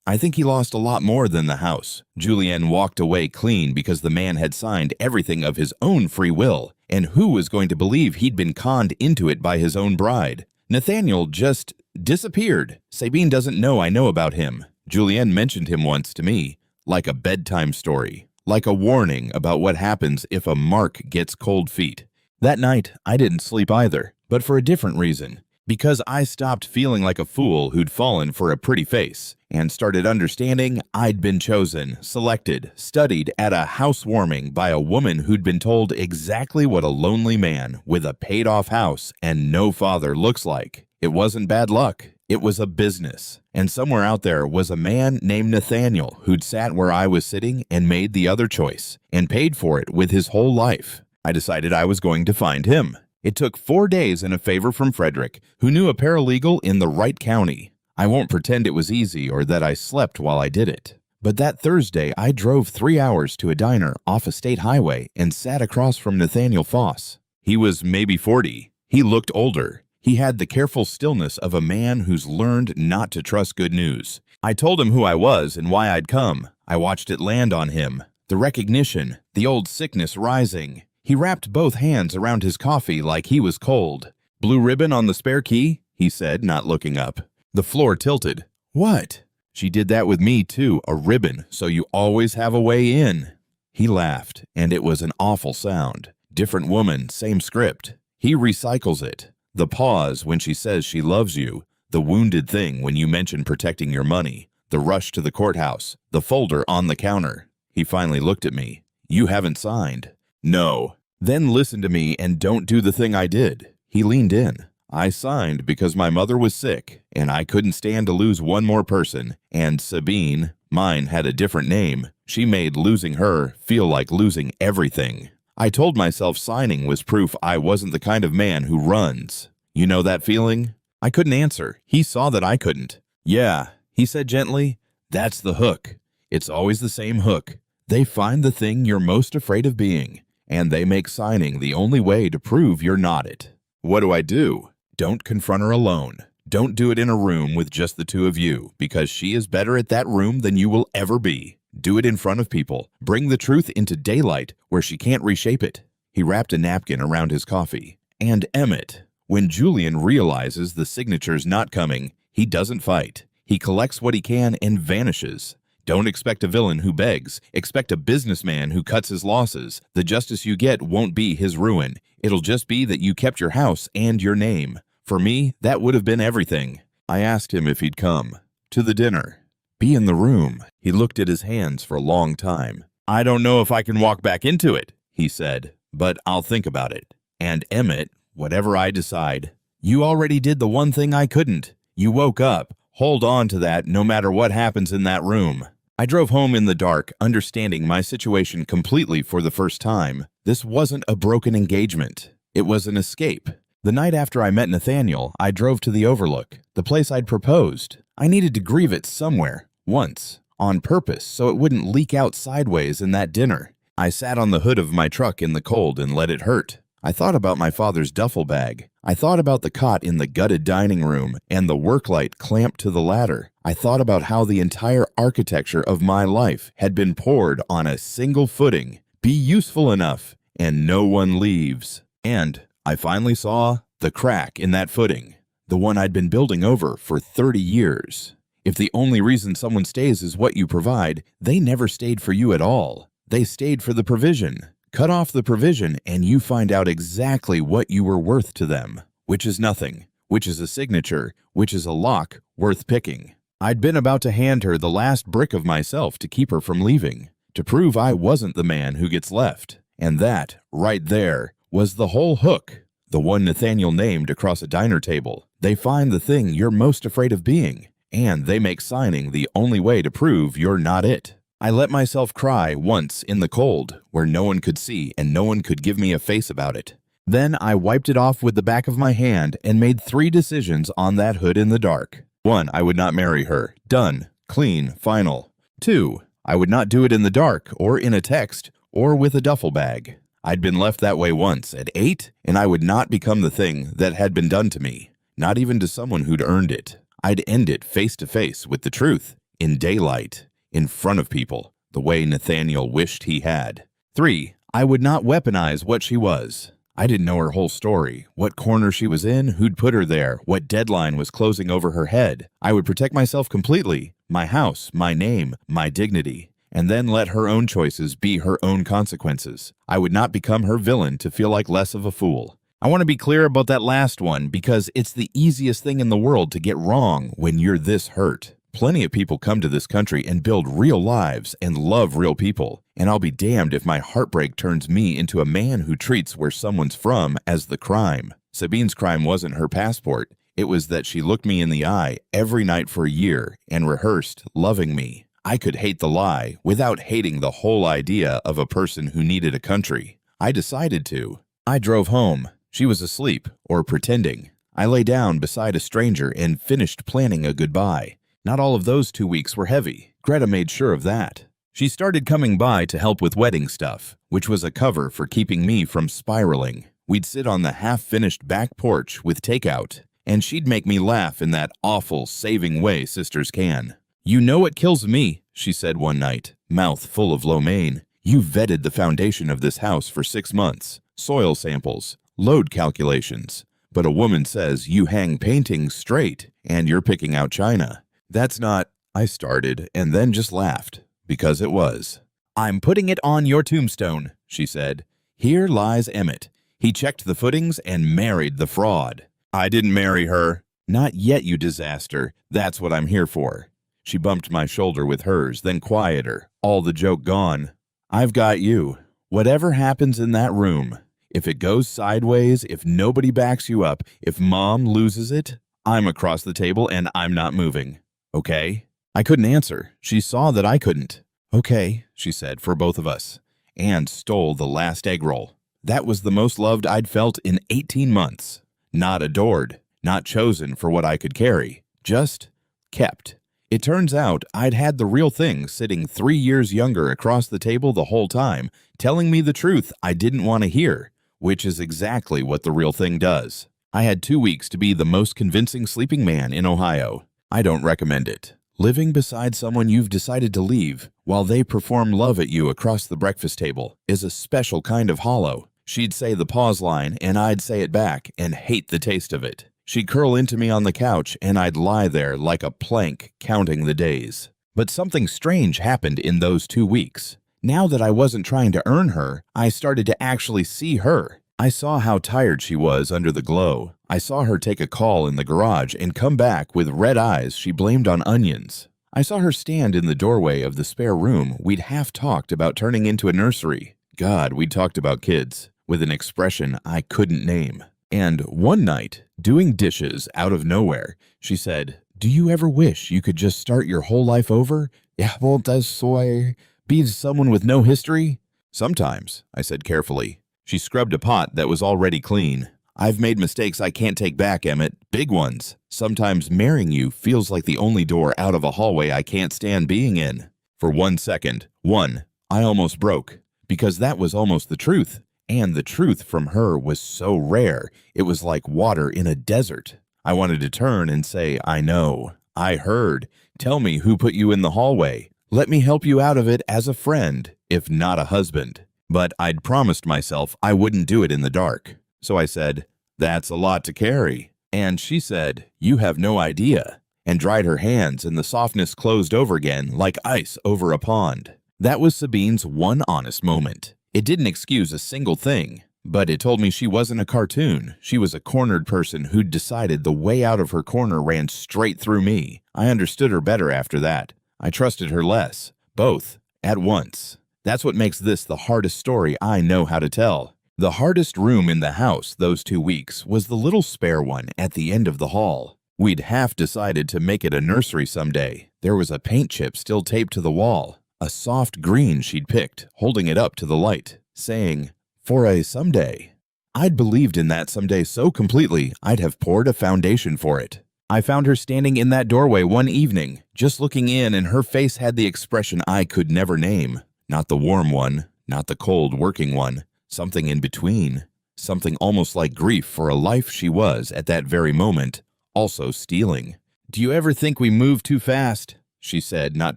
I think he lost a lot more than the house. Julian walked away clean because the man had signed everything of his own free will. And who was going to believe he'd been conned into it by his own bride? Nathaniel just disappeared. Sabine doesn't know I know about him. Julian mentioned him once to me, like a bedtime story, like a warning about what happens if a mark gets cold feet. That night, I didn't sleep either, but for a different reason. Because I stopped feeling like a fool who'd fallen for a pretty face and started understanding I'd been chosen, selected, studied at a housewarming by a woman who'd been told exactly what a lonely man with a paid-off house and no father looks like. It wasn't bad luck. It was a business. And somewhere out there was a man named Nathaniel who'd sat where I was sitting and made the other choice and paid for it with his whole life. I decided I was going to find him. It took 4 days and a favor from Frederick, who knew a paralegal in the right county. I won't pretend it was easy or that I slept while I did it. But that Thursday, I drove 3 hours to a diner off a state highway and sat across from Nathaniel Foss. He was maybe 40. He looked older. He had the careful stillness of a man who's learned not to trust good news. I told him who I was and why I'd come. I watched it land on him. The recognition, the old sickness rising. He wrapped both hands around his coffee like he was cold. "Blue ribbon on the spare key?" he said, not looking up. The floor tilted. "What?" "She did that with me, too, a ribbon, so you always have a way in." He laughed, and it was an awful sound. Different woman, same script. He recycles it. The pause when she says she loves you. The wounded thing when you mention protecting your money. The rush to the courthouse. The folder on the counter. He finally looked at me. "You haven't signed." "No." "Then listen to me and don't do the thing I did." He leaned in. "I signed because my mother was sick, and I couldn't stand to lose one more person. And Sabine, mine had a different name. She made losing her feel like losing everything. I told myself signing was proof I wasn't the kind of man who runs. You know that feeling? I couldn't answer. He saw that I couldn't. Yeah, he said gently, that's the hook. It's always the same hook. They find the thing you're most afraid of being, and they make signing the only way to prove you're not it. What do? Don't confront her alone. Don't do it in a room with just the two of you, because she is better at that room than you will ever be. Do it in front of people. Bring the truth into daylight where she can't reshape it. He wrapped a napkin around his coffee. And Emmett. When Julian realizes the signature's not coming, he doesn't fight. He collects what he can and vanishes. Don't expect a villain who begs. Expect a businessman who cuts his losses. The justice you get won't be his ruin. It'll just be that you kept your house and your name. For me, that would have been everything. I asked him if he'd come. To the dinner. Be in the room. He looked at his hands for a long time. I don't know if I can walk back into it, he said, but I'll think about it. And Emmett, whatever I decide, you already did the one thing I couldn't. You woke up. Hold on to that no matter what happens in that room. I drove home in the dark, understanding my situation completely for the first time. This wasn't a broken engagement. It was an escape. The night after I met Nathaniel, I drove to the Overlook, the place I'd proposed. I needed to grieve it somewhere, once, on purpose, so it wouldn't leak out sideways in that dinner. I sat on the hood of my truck in the cold and let it hurt. I thought about my father's duffel bag. I thought about the cot in the gutted dining room and the work light clamped to the ladder. I thought about how the entire architecture of my life had been poured on a single footing. Be useful enough, and no one leaves. And I finally saw the crack in that footing, the one I'd been building over for 30 years. If the only reason someone stays is what you provide, they never stayed for you at all. They stayed for the provision. Cut off the provision and you find out exactly what you were worth to them, which is nothing, which is a signature, which is a lock worth picking. I'd been about to hand her the last brick of myself to keep her from leaving, to prove I wasn't the man who gets left. And that, right there, was the whole hook, the one Nathaniel named across a diner table. They find the thing you're most afraid of being, and they make signing the only way to prove you're not it. I let myself cry once in the cold, where no one could see and no one could give me a face about it. Then I wiped it off with the back of my hand and made 3 decisions on that hood in the dark. 1, I would not marry her. Done. Clean. Final. 2, I would not do it in the dark or in a text or with a duffel bag. I'd been left that way once at 8, and I would not become the thing that had been done to me, not even to someone who'd earned it. I'd end it face to face with the truth, in daylight. In front of people, the way Nathaniel wished he had. 3, I would not weaponize what she was. I didn't know her whole story, what corner she was in, who'd put her there, what deadline was closing over her head. I would protect myself completely, my house, my name, my dignity, and then let her own choices be her own consequences. I would not become her villain to feel like less of a fool. I want to be clear about that last one because it's the easiest thing in the world to get wrong when you're this hurt. Plenty of people come to this country and build real lives and love real people, and I'll be damned if my heartbreak turns me into a man who treats where someone's from as the crime. Sabine's crime wasn't her passport. It was that she looked me in the eye every night for a year and rehearsed loving me. I could hate the lie without hating the whole idea of a person who needed a country. I decided to. I drove home. She was asleep or pretending. I lay down beside a stranger and finished planning a goodbye. Not all of those 2 weeks were heavy. Greta made sure of that. She started coming by to help with wedding stuff, which was a cover for keeping me from spiraling. We'd sit on the half-finished back porch with takeout, and she'd make me laugh in that awful, saving way sisters can. You know what kills me, she said one night, mouth full of lo mein. You vetted the foundation of this house for 6 months. Soil samples, load calculations. But a woman says you hang paintings straight, and you're picking out china. That's not, I started and then just laughed, because it was. I'm putting it on your tombstone, she said. Here lies Emmett. He checked the footings and married the fraud. I didn't marry her. Not yet, you disaster. That's what I'm here for. She bumped my shoulder with hers, then quieter, all the joke gone. I've got you. Whatever happens in that room, if it goes sideways, if nobody backs you up, if Mom loses it, I'm across the table and I'm not moving. Okay? I couldn't answer. She saw that I couldn't. Okay, she said, for both of us. and stole the last egg roll. That was the most loved I'd felt in 18 months. Not adored, not chosen for what I could carry, just kept. It turns out I'd had the real thing sitting 3 years younger across the table the whole time, telling me the truth I didn't want to hear, which is exactly what the real thing does. I had 2 weeks to be the most convincing sleeping man in Ohio. I don't recommend it. Living beside someone you've decided to leave while they perform love at you across the breakfast table is a special kind of hollow. She'd say the pause line and I'd say it back and hate the taste of it. She'd curl into me on the couch and I'd lie there like a plank counting the days. But something strange happened in those 2 weeks. Now that I wasn't trying to earn her, I started to actually see her. I saw how tired she was under the glow. I saw her take a call in the garage and come back with red eyes she blamed on onions. I saw her stand in the doorway of the spare room we'd half talked about turning into a nursery. God, we talked about kids, with an expression I couldn't name. And one night, doing dishes out of nowhere, she said, "Do you ever wish you could just start your whole life over? Yeah, well, that's so I be someone with no history?" "Sometimes," I said carefully. She scrubbed a pot that was already clean. "I've made mistakes I can't take back, Emmett. Big ones. Sometimes marrying you feels like the only door out of a hallway I can't stand being in." For 1 second, I almost broke, because that was almost the truth. And the truth from her was so rare, it was like water in a desert. I wanted to turn and say, "I know. I heard. Tell me who put you in the hallway. Let me help you out of it as a friend, if not a husband." But I'd promised myself I wouldn't do it in the dark. So I said, "That's a lot to carry." And she said, "You have no idea," and dried her hands and the softness closed over again like ice over a pond. That was Sabine's one honest moment. It didn't excuse a single thing, but it told me she wasn't a cartoon. She was a cornered person who'd decided the way out of her corner ran straight through me. I understood her better after that. I trusted her less. Both, at once. That's what makes this the hardest story I know how to tell. The hardest room in the house those 2 weeks was the little spare one at the end of the hall. We'd half decided to make it a nursery someday. There was a paint chip still taped to the wall, a soft green she'd picked, holding it up to the light, saying, "For a someday." I'd believed in that someday so completely I'd have poured a foundation for it. I found her standing in that doorway one evening, just looking in, and her face had the expression I could never name. Not the warm one, not the cold working one, something in between, something almost like grief for a life she was, at that very moment, also stealing. "Do you ever think we move too fast?" she said, not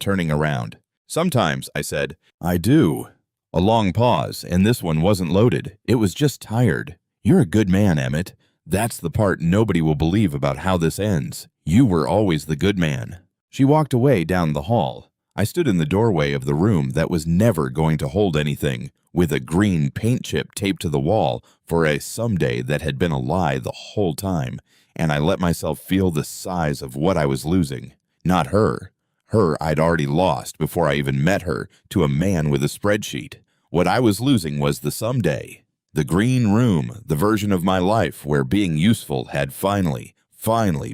turning around. "Sometimes," I said. "I do." A long pause, and this one wasn't loaded. It was just tired. "You're a good man, Emmett. That's the part nobody will believe about how this ends. You were always the good man." She walked away down the hall. I stood in the doorway of the room that was never going to hold anything, with a green paint chip taped to the wall for a someday that had been a lie the whole time, and I let myself feel the size of what I was losing. Not her. Her I'd already lost before I even met her to a man with a spreadsheet. What I was losing was the someday. The green room, the version of my life where being useful had finally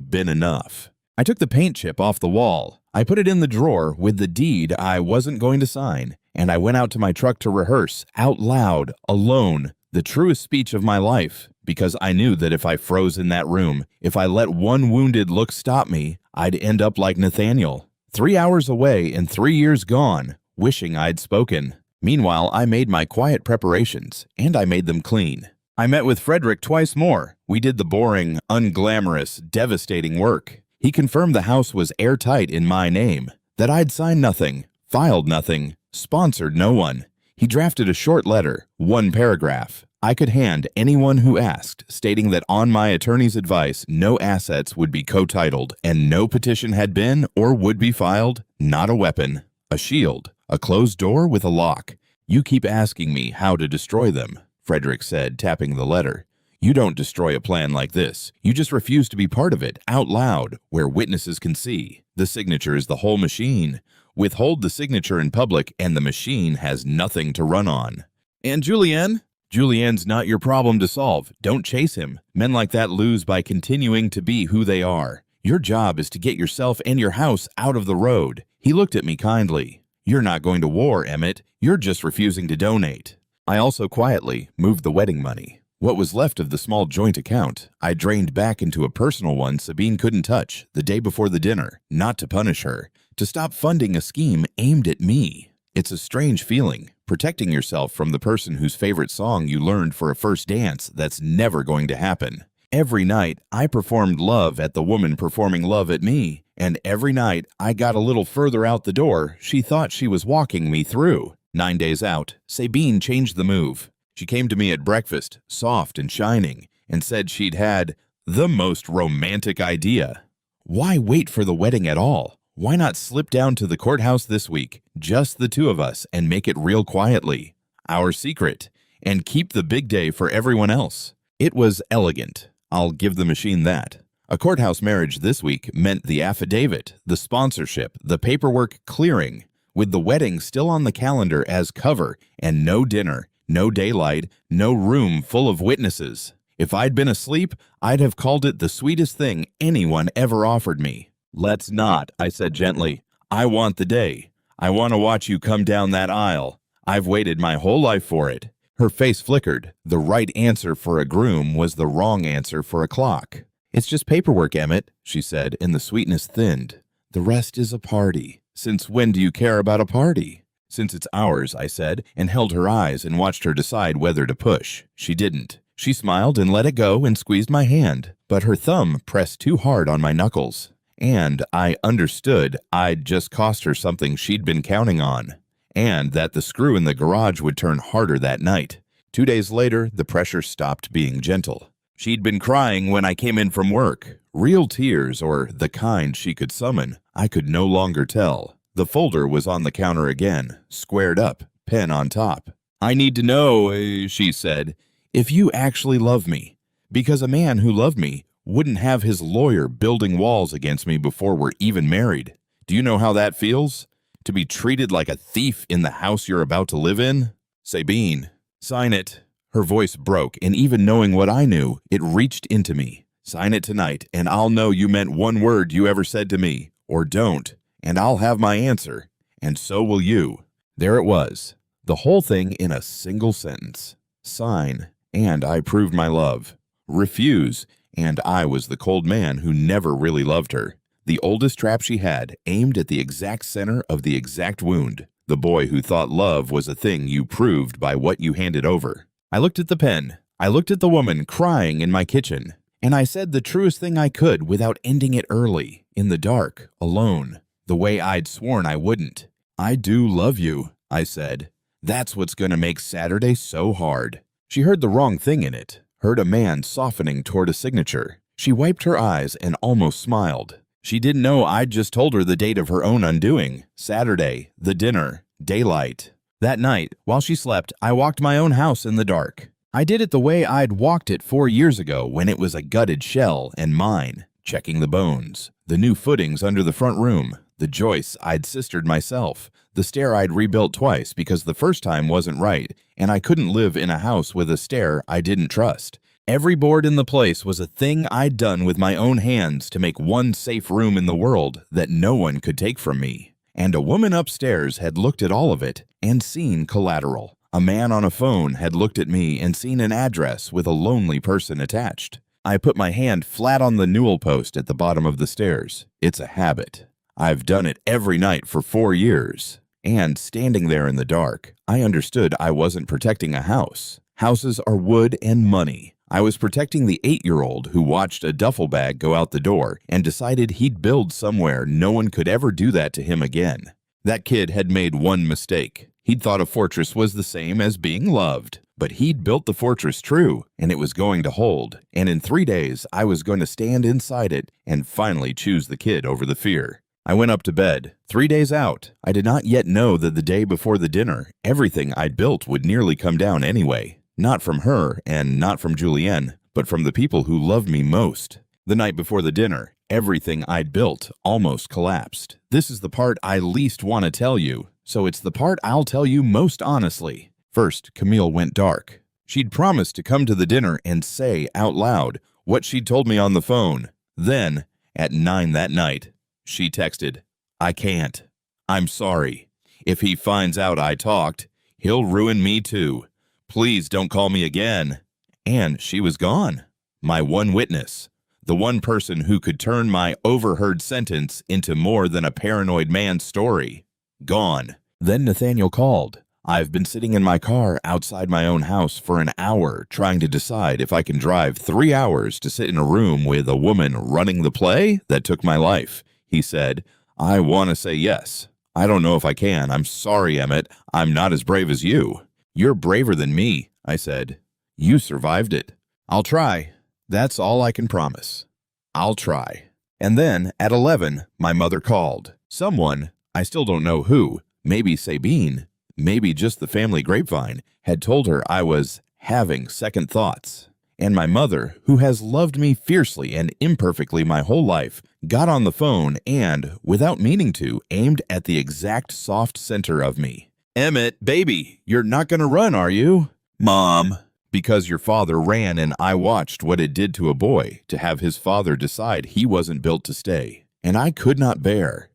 been enough. I took the paint chip off the wall. I put it in the drawer with the deed I wasn't going to sign, and I went out to my truck to rehearse, out loud, alone, the truest speech of my life, because I knew that if I froze in that room, if I let one wounded look stop me, I'd end up like Nathaniel, 3 hours away and 3 years gone, wishing I'd spoken. Meanwhile, I made my quiet preparations, and I made them clean. I met with Frederick twice more. We did the boring, unglamorous, devastating work. He confirmed the house was airtight in my name, that I'd signed nothing, filed nothing, sponsored no one. He drafted a short letter, 1 paragraph, I could hand anyone who asked, stating that on my attorney's advice, no assets would be co-titled, and no petition had been or would be filed, not a weapon, a shield, a closed door with a lock. "You keep asking me how to destroy them," Frederick said, tapping the letter. "You don't destroy a plan like this. You just refuse to be part of it, out loud, where witnesses can see. The signature is the whole machine. Withhold the signature in public, and the machine has nothing to run on." "And Julianne?" "Julianne's not your problem to solve. Don't chase him. Men like that lose by continuing to be who they are. Your job is to get yourself and your house out of the road." He looked at me kindly. You're not going to war, Emmett. You're just refusing to donate. I also quietly moved the wedding money. What was left of the small joint account, I drained back into a personal one Sabine couldn't touch the day before the dinner, not to punish her, to stop funding a scheme aimed at me. It's a strange feeling, protecting yourself from the person whose favorite song you learned for a first dance that's never going to happen. Every night, I performed love at the woman performing love at me, and every night I got a little further out the door she thought she was walking me through. 9 days out, Sabine changed the move. She came to me at breakfast, soft and shining, and said she'd had the most romantic idea. Why wait for the wedding at all? Why not slip down to the courthouse this week, just the two of us, and make it real quietly? Our secret, and keep the big day for everyone else. It was elegant. I'll give the machine that. A courthouse marriage this week meant the affidavit, the sponsorship, the paperwork clearing, with the wedding still on the calendar as cover, and no dinner, no daylight, no room full of witnesses. If I'd been asleep, I'd have called it the sweetest thing anyone ever offered me. Let's not, I said gently. I want the day. I want to watch you come down that aisle. I've waited my whole life for it. Her face flickered. The right answer for a groom was the wrong answer for a clock. It's just paperwork, Emmett, she said, and the sweetness thinned. The rest is a party. Since when do you care about a party? Since it's ours, I said, and held her eyes and watched her decide whether to push. She didn't. She smiled and let it go and squeezed my hand, but her thumb pressed too hard on my knuckles. And I understood I'd just cost her something she'd been counting on, and that the screw in the garage would turn harder that night. 2 days later, the pressure stopped being gentle. She'd been crying when I came in from work. Real tears, or the kind she could summon, I could no longer tell. The folder was on the counter again, squared up, pen on top. I need to know, she said, if you actually love me. Because a man who loved me wouldn't have his lawyer building walls against me before we're even married. Do you know how that feels? To be treated like a thief in the house you're about to live in? Sabine, sign it. Her voice broke, and even knowing what I knew, it reached into me. Sign it tonight, and I'll know you meant one word you ever said to me, or don't, and I'll have my answer, and so will you. There it was, the whole thing in a single sentence. Sign, and I proved my love. Refuse, and I was the cold man who never really loved her. The oldest trap she had, aimed at the exact center of the exact wound. The boy who thought love was a thing you proved by what you handed over. I looked at the pen. I looked at the woman crying in my kitchen. And I said the truest thing I could without ending it early, in the dark, alone, the way I'd sworn I wouldn't. I do love you, I said. That's what's going to make Saturday so hard. She heard the wrong thing in it, heard a man softening toward a signature. She wiped her eyes and almost smiled. She didn't know I'd just told her the date of her own undoing. Saturday, the dinner, daylight. That night, while she slept, I walked my own house in the dark. I did it the way I'd walked it 4 years ago when it was a gutted shell and mine, checking the bones, the new footings under the front room, the joists I'd sistered myself, the stair I'd rebuilt twice because the first time wasn't right, and I couldn't live in a house with a stair I didn't trust. Every board in the place was a thing I'd done with my own hands to make one safe room in the world that no one could take from me. And a woman upstairs had looked at all of it and seen collateral. A man on a phone had looked at me and seen an address with a lonely person attached. I put my hand flat on the newel post at the bottom of the stairs. It's a habit. I've done it every night for 4 years. And standing there in the dark, I understood I wasn't protecting a house. Houses are wood and money. I was protecting the 8-year-old who watched a duffel bag go out the door and decided he'd build somewhere no one could ever do that to him again. That kid had made one mistake. He'd thought a fortress was the same as being loved, but he'd built the fortress true, and it was going to hold. And in 3 days, I was going to stand inside it and finally choose the kid over the fear. I went up to bed. 3 days out. I did not yet know that the day before the dinner, everything I'd built would nearly come down anyway. Not from her, and not from Julienne, but from the people who loved me most. The night before the dinner, everything I'd built almost collapsed. This is the part I least want to tell you, so it's the part I'll tell you most honestly. First, Camille went dark. She'd promised to come to the dinner and say out loud what she'd told me on the phone. Then, at 9 that night, she texted, "I can't. I'm sorry. If he finds out I talked, he'll ruin me too. Please don't call me again." And she was gone. My one witness. The one person who could turn my overheard sentence into more than a paranoid man's story. Gone. Then Nathaniel called. "I've been sitting in my car outside my own house for an hour trying to decide if I can drive 3 hours to sit in a room with a woman running the play that took my life," he said. "I want to say yes. I don't know if I can. I'm sorry, Emmett. I'm not as brave as you." "You're braver than me," I said. "You survived it." "I'll try. That's all I can promise. I'll try." And then, at 11, my mother called. Someone, I still don't know who, maybe Sabine, maybe just the family grapevine, had told her I was having second thoughts. And my mother, who has loved me fiercely and imperfectly my whole life, got on the phone and, without meaning to, aimed at the exact soft center of me. "Emmett, baby, you're not going to run, are you?" "Mom." "Because your father ran and I watched what it did to a boy to have his father decide he wasn't built to stay. And I could not bear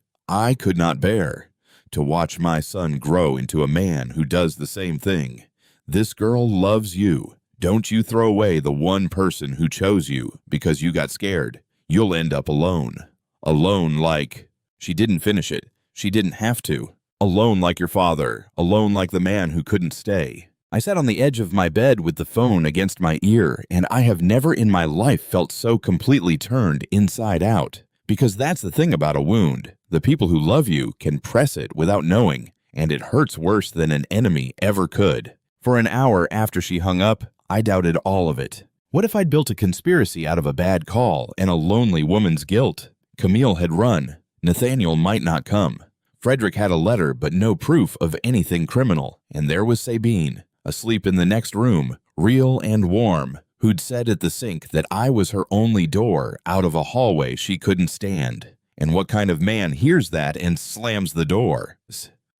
to watch my son grow into a man who does the same thing. This girl loves you. Don't you throw away the one person who chose you because you got scared. You'll end up alone. Alone like..." She didn't finish it. She didn't have to. "Alone like your father. Alone like the man who couldn't stay." I sat on the edge of my bed with the phone against my ear, and I have never in my life felt so completely turned inside out. Because that's the thing about a wound. The people who love you can press it without knowing, and it hurts worse than an enemy ever could. For an hour after she hung up, I doubted all of it. What if I'd built a conspiracy out of a bad call and a lonely woman's guilt? Camille had run. Nathaniel might not come. Frederick had a letter but no proof of anything criminal, and there was Sabine, asleep in the next room, real and warm, who'd said at the sink that I was her only door out of a hallway she couldn't stand. And what kind of man hears that and slams the door?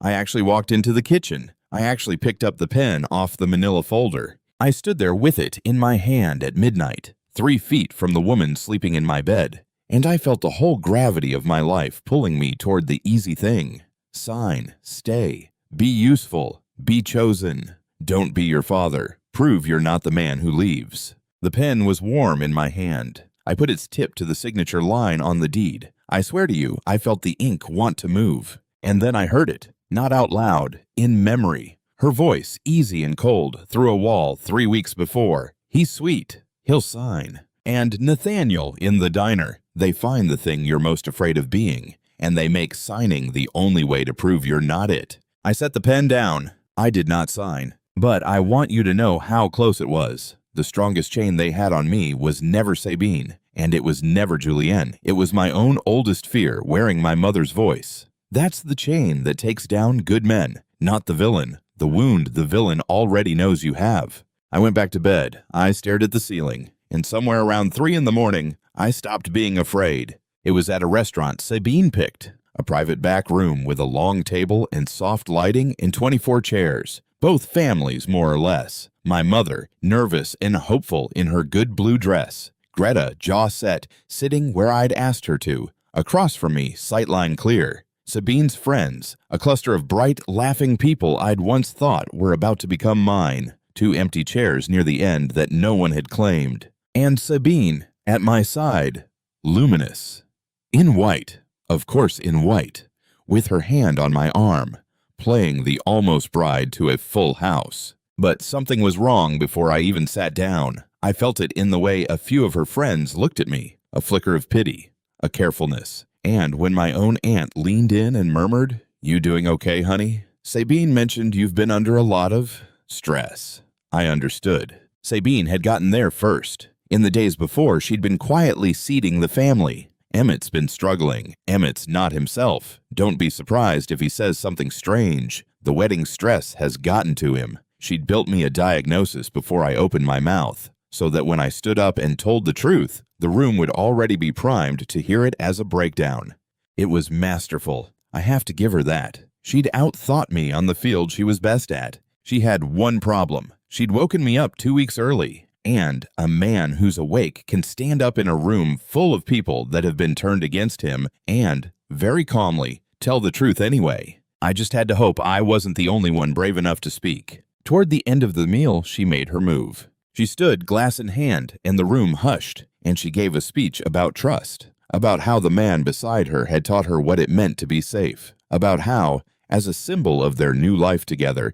I actually walked into the kitchen. I actually picked up the pen off the manila folder. I stood there with it in my hand at midnight, 3 feet from the woman sleeping in my bed, and I felt the whole gravity of my life pulling me toward the easy thing. Sign, stay, be useful, be chosen. Don't be your father. Prove you're not the man who leaves. The pen was warm in my hand. I put its tip to the signature line on the deed. I swear to you, I felt the ink want to move. And then I heard it, not out loud, in memory. Her voice, easy and cold, through a wall 3 weeks before. "He's sweet. He'll sign." And Nathaniel in the diner. They find the thing you're most afraid of being, and they make signing the only way to prove you're not it. I set the pen down. I did not sign. But I want you to know how close it was. The strongest chain they had on me was never Sabine, and it was never Julienne. It was my own oldest fear wearing my mother's voice. That's the chain that takes down good men, not the villain. The wound the villain already knows you have. I went back to bed. I stared at the ceiling, and somewhere around 3 in the morning, I stopped being afraid. It was at a restaurant Sabine picked, a private back room with a long table and soft lighting and 24 chairs. Both families, more or less. My mother, nervous and hopeful in her good blue dress. Greta, jaw set, sitting where I'd asked her to. Across from me, sightline clear. Sabine's friends, a cluster of bright, laughing people I'd once thought were about to become mine. 2 empty chairs near the end that no one had claimed. And Sabine, at my side, luminous. In white, of course in white, with her hand on my arm, playing the almost bride to a full house. But something was wrong before I even sat down. I felt it in the way a few of her friends looked at me, a flicker of pity, a carefulness. And when my own aunt leaned in and murmured, "You doing okay, honey?" Sabine mentioned you've been under a lot of stress. I understood. Sabine had gotten there first. In the days before, she'd been quietly seeding the family. Emmett's been struggling. Emmett's not himself. Don't be surprised if he says something strange. The wedding stress has gotten to him. She'd built me a diagnosis before I opened my mouth, so that when I stood up and told the truth, the room would already be primed to hear it as a breakdown. It was masterful. I have to give her that. She'd outthought me on the field she was best at. She had one problem. She'd woken me up 2 weeks early. And a man who's awake can stand up in a room full of people that have been turned against him and, very calmly, tell the truth anyway. I just had to hope I wasn't the only one brave enough to speak. Toward the end of the meal, she made her move. She stood glass in hand, and the room hushed, and she gave a speech about trust, about how the man beside her had taught her what it meant to be safe, about how, as a symbol of their new life together,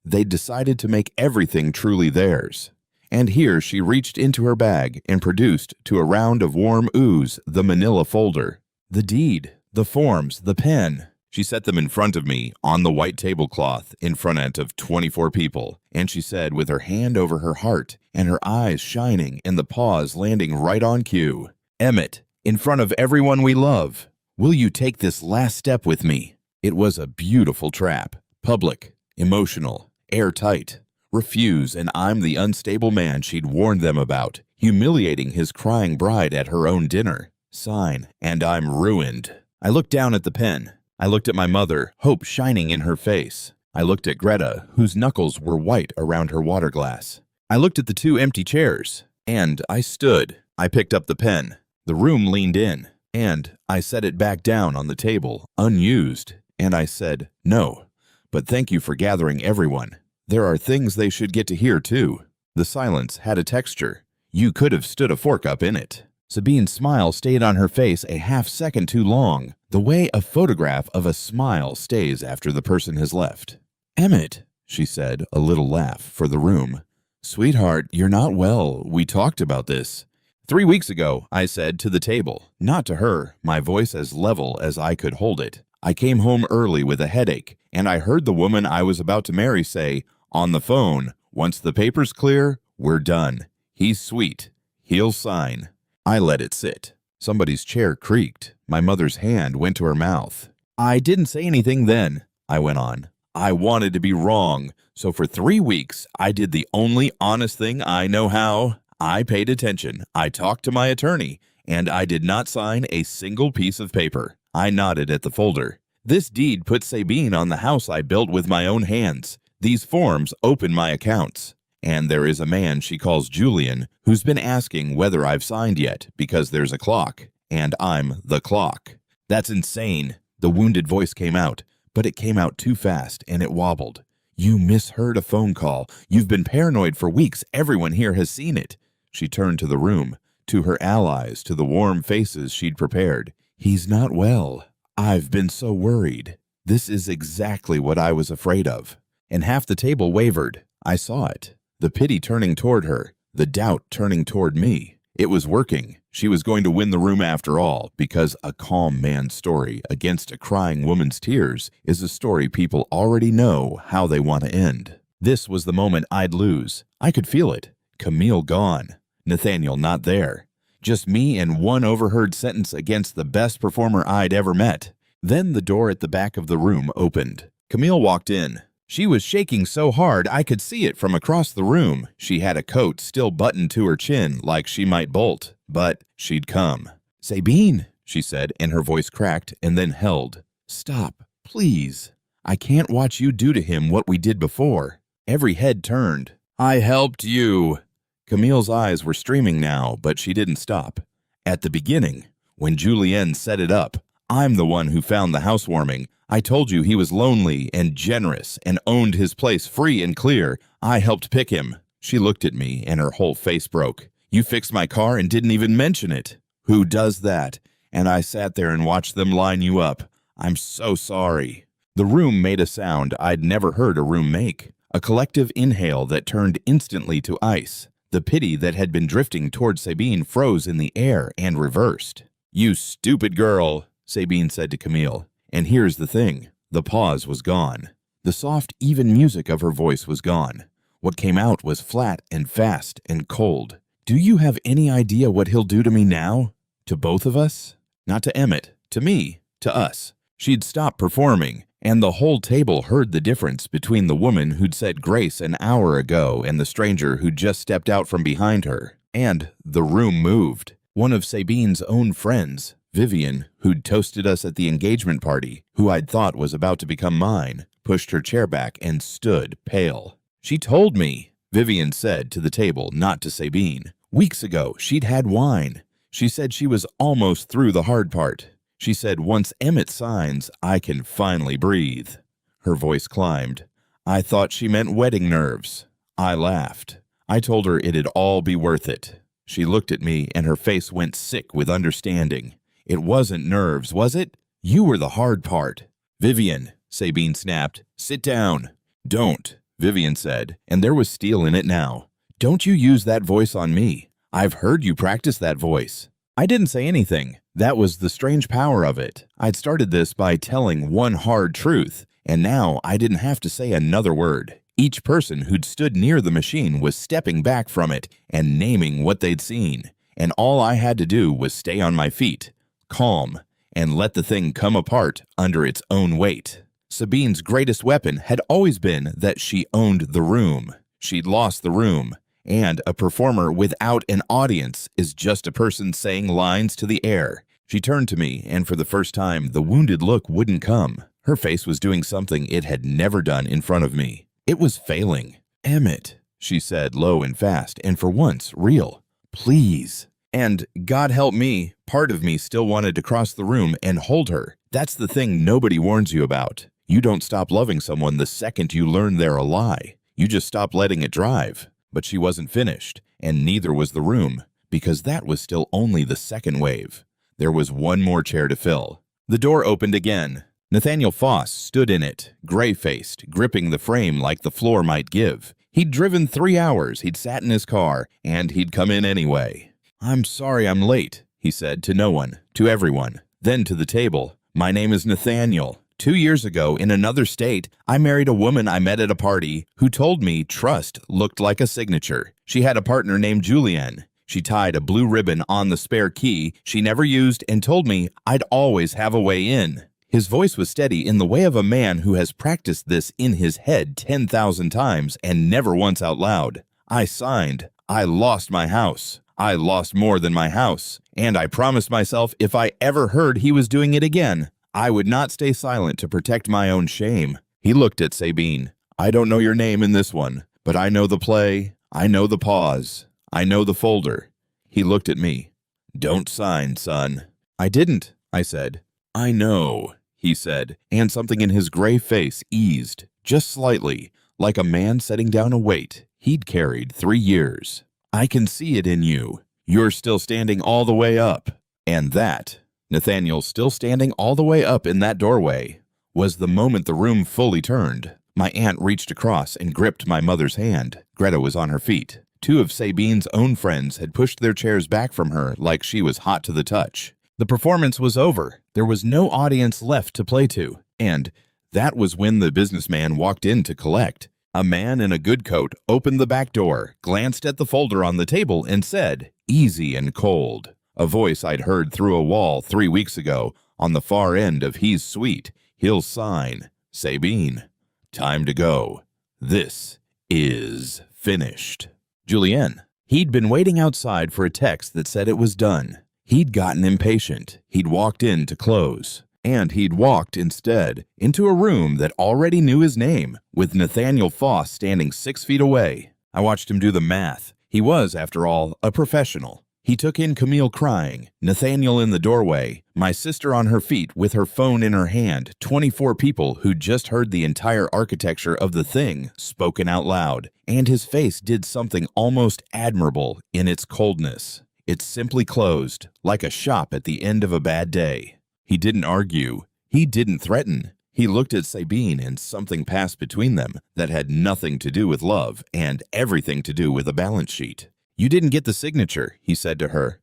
they'd decided to make everything truly theirs. And here she reached into her bag and produced, to a round of warm ooze, the manila folder. The deed, the forms, the pen. She set them in front of me, on the white tablecloth, in front of 24 people, and she said, with her hand over her heart, and her eyes shining and the pause landing right on cue, "Emmett, in front of everyone we love, will you take this last step with me?" It was a beautiful trap. Public, emotional, airtight. Refuse, and I'm the unstable man she'd warned them about, humiliating his crying bride at her own dinner. Sign, and I'm ruined. I looked down at the pen. I looked at my mother, hope shining in her face. I looked at Greta, whose knuckles were white around her water glass. I looked at the 2 empty chairs, and I stood. I picked up the pen. The room leaned in, and I set it back down on the table, unused, and I said, "No, but thank you for gathering everyone. There are things they should get to hear, too." The silence had a texture. You could have stood a fork up in it. Sabine's smile stayed on her face a half-second too long, the way a photograph of a smile stays after the person has left. "Emmett," she said, a little laugh for the room. "Sweetheart, you're not well. We talked about this." 3 weeks ago, I said to the table, not to her, my voice as level as I could hold it. I came home early with a headache, and I heard the woman I was about to marry say, on the phone, "Once the paper's clear, we're done. He's sweet. He'll sign." I let it sit. Somebody's chair creaked. My mother's hand went to her mouth. "I didn't say anything then," I went on. "I wanted to be wrong, so for 3 weeks, I did the only honest thing I know how. I paid attention. I talked to my attorney, and I did not sign a single piece of paper." I nodded at the folder. "This deed puts Sabine on the house I built with my own hands. These forms open my accounts. And there is a man she calls Julian who's been asking whether I've signed yet because there's a clock, and I'm the clock." "That's insane." The wounded voice came out, but it came out too fast and it wobbled. "You misheard a phone call. You've been paranoid for weeks. Everyone here has seen it." She turned to the room, to her allies, to the warm faces she'd prepared. "He's not well. I've been so worried. This is exactly what I was afraid of." And half the table wavered. I saw it. The pity turning toward her, the doubt turning toward me. It was working. She was going to win the room after all, because a calm man's story against a crying woman's tears is a story people already know how they want to end. This was the moment I'd lose. I could feel it. Camille gone. Nathaniel not there. Just me and one overheard sentence against the best performer I'd ever met. Then the door at the back of the room opened. Camille walked in. She was shaking so hard I could see it from across the room. She had a coat still buttoned to her chin like she might bolt, but she'd come. "Sabine," she said, and her voice cracked and then held. "Stop, please. I can't watch you do to him what we did before." Every head turned. "I helped you." Camille's eyes were streaming now, but she didn't stop. "At the beginning, when Julienne set it up, I'm the one who found the housewarming. I told you he was lonely and generous and owned his place free and clear. I helped pick him." She looked at me and her whole face broke. "You fixed my car and didn't even mention it." "Who does that?" And I sat there and watched them line you up. "I'm so sorry." The room made a sound I'd never heard a room make. A collective inhale that turned instantly to ice. The pity that had been drifting toward Sabine froze in the air and reversed. "You stupid girl," Sabine said to Camille. And here's the thing. The pause was gone. The soft, even music of her voice was gone. What came out was flat and fast and cold. "Do you have any idea what he'll do to me now? To both of us? Not to Emmett, to me, to us." She'd stopped performing, and the whole table heard the difference between the woman who'd said grace an hour ago and the stranger who'd just stepped out from behind her. And the room moved. One of Sabine's own friends, Vivian, who'd toasted us at the engagement party, who I'd thought was about to become mine, pushed her chair back and stood pale. "She told me," Vivian said to the table, not to Sabine. "Weeks ago, she'd had wine. She said she was almost through the hard part. She said, once Emmett signs, I can finally breathe." Her voice climbed. I thought she meant wedding nerves. I laughed. I told her it'd all be worth it. She looked at me and her face went sick with understanding. It wasn't nerves, was it? You were the hard part. Vivian, Sabine snapped. Sit down. Don't, Vivian said, and there was steel in it now. Don't you use that voice on me. I've heard you practice that voice. I didn't say anything. That was the strange power of it. I'd started this by telling one hard truth, and now I didn't have to say another word. Each person who'd stood near the machine was stepping back from it and naming what they'd seen, and all I had to do was stay on my feet, calm, and let the thing come apart under its own weight. Sabine's greatest weapon had always been that she owned the room. She'd lost the room, and a performer without an audience is just a person saying lines to the air. She turned to me, and for the first time, the wounded look wouldn't come. Her face was doing something it had never done in front of me. It was failing. Emmett, she said low and fast, and for once, real. Please. And God help me, part of me still wanted to cross the room and hold her. That's the thing nobody warns you about. You don't stop loving someone the second you learn they're a lie. You just stop letting it drive. But she wasn't finished, and neither was the room, because that was still only the second wave. There was one more chair to fill. The door opened again. Nathaniel Foss stood in it, gray-faced, gripping the frame like the floor might give. He'd driven 3 hours, he'd sat in his car, and he'd come in anyway. I'm sorry I'm late, he said to no one, to everyone. Then to the table. My name is Nathaniel. 2 years ago, in another state, I married a woman I met at a party who told me trust looked like a signature. She had a partner named Julianne. She tied a blue ribbon on the spare key she never used and told me I'd always have a way in. His voice was steady in the way of a man who has practiced this in his head 10,000 times and never once out loud. I signed. I lost my house. I lost more than my house. And I promised myself if I ever heard he was doing it again, I would not stay silent to protect my own shame. He looked at Sabine. I don't know your name in this one, but I know the play. I know the pause. I know the folder. He looked at me. Don't sign, son. I didn't, I said. I know, he said, and something in his gray face eased, just slightly, like a man setting down a weight he'd carried 3 years. I can see it in you. You're still standing all the way up. And that, Nathaniel still standing all the way up in that doorway, was the moment the room fully turned. My aunt reached across and gripped my mother's hand. Greta was on her feet. 2 of Sabine's own friends had pushed their chairs back from her like she was hot to the touch. The performance was over. There was no audience left to play to. And that was when the businessman walked in to collect. A man in a good coat opened the back door, glanced at the folder on the table, and said, easy and cold. A voice I'd heard through a wall 3 weeks ago on the far end of He's Sweet. He'll sign. Sabine. Time to go. This is finished. Julianne. He'd been waiting outside for a text that said it was done. He'd gotten impatient. He'd walked in to close. And he'd walked, instead, into a room that already knew his name, with Nathaniel Foss standing 6 feet away. I watched him do the math. He was, after all, a professional. He took in Camille crying, Nathaniel in the doorway, my sister on her feet with her phone in her hand, 24 people who'd just heard the entire architecture of the thing spoken out loud, and his face did something almost admirable in its coldness. It simply closed, like a shop at the end of a bad day. He didn't argue. He didn't threaten. He looked at Sabine and something passed between them that had nothing to do with love and everything to do with a balance sheet. You didn't get the signature, he said to her.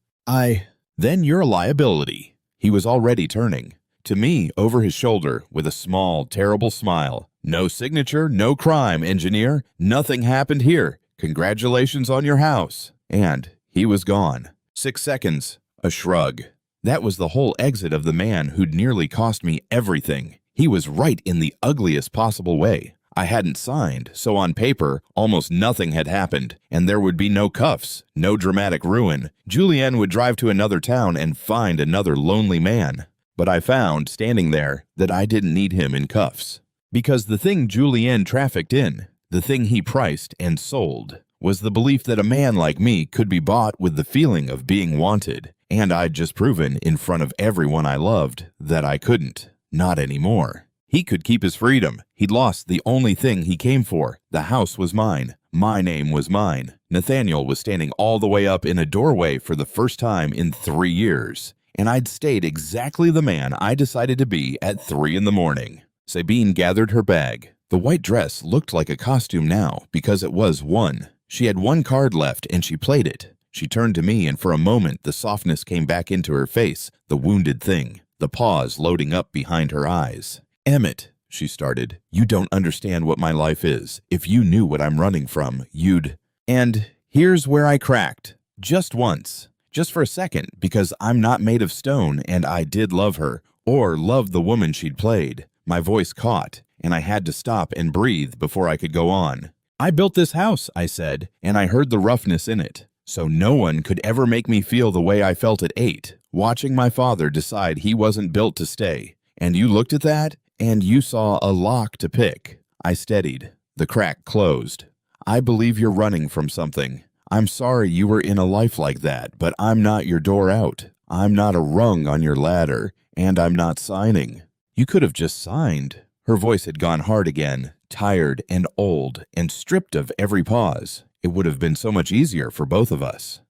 Then you're a liability. He was already turning. To me, over his shoulder, with a small, terrible smile. No signature, no crime, engineer. Nothing happened here. Congratulations on your house. And he was gone. 6 seconds. A shrug. That was the whole exit of the man who'd nearly cost me everything. He was right in the ugliest possible way. I hadn't signed, so on paper, almost nothing had happened, and there would be no cuffs, no dramatic ruin. Julianne would drive to another town and find another lonely man. But I found, standing there, that I didn't need him in cuffs. Because the thing Julianne trafficked in, the thing he priced and sold, was the belief that a man like me could be bought with the feeling of being wanted. And I'd just proven in front of everyone I loved that I couldn't. Not anymore. He could keep his freedom. He'd lost the only thing he came for. The house was mine. My name was mine. Nathaniel was standing all the way up in a doorway for the first time in 3 years. And I'd stayed exactly the man I decided to be at 3 in the morning. Sabine gathered her bag. The white dress looked like a costume now because it was one. She had one card left and she played it. She turned to me and for a moment the softness came back into her face, the wounded thing, the pause loading up behind her eyes. "Emmett," she started, "you don't understand what my life is. If you knew what I'm running from, you'd—" And here's where I cracked. Just once. Just for a second, because I'm not made of stone and I did love her, or love the woman she'd played. My voice caught, and I had to stop and breathe before I could go on. "I built this house," I said, and I heard the roughness in it. So no one could ever make me feel the way I felt at 8, watching my father decide he wasn't built to stay. And you looked at that, and you saw a lock to pick. I steadied. The crack closed. "I believe you're running from something. I'm sorry you were in a life like that, but I'm not your door out. I'm not a rung on your ladder, and I'm not signing." "You could have just signed." Her voice had gone hard again, tired and old, and stripped of every pause. "It would have been so much easier for both of us."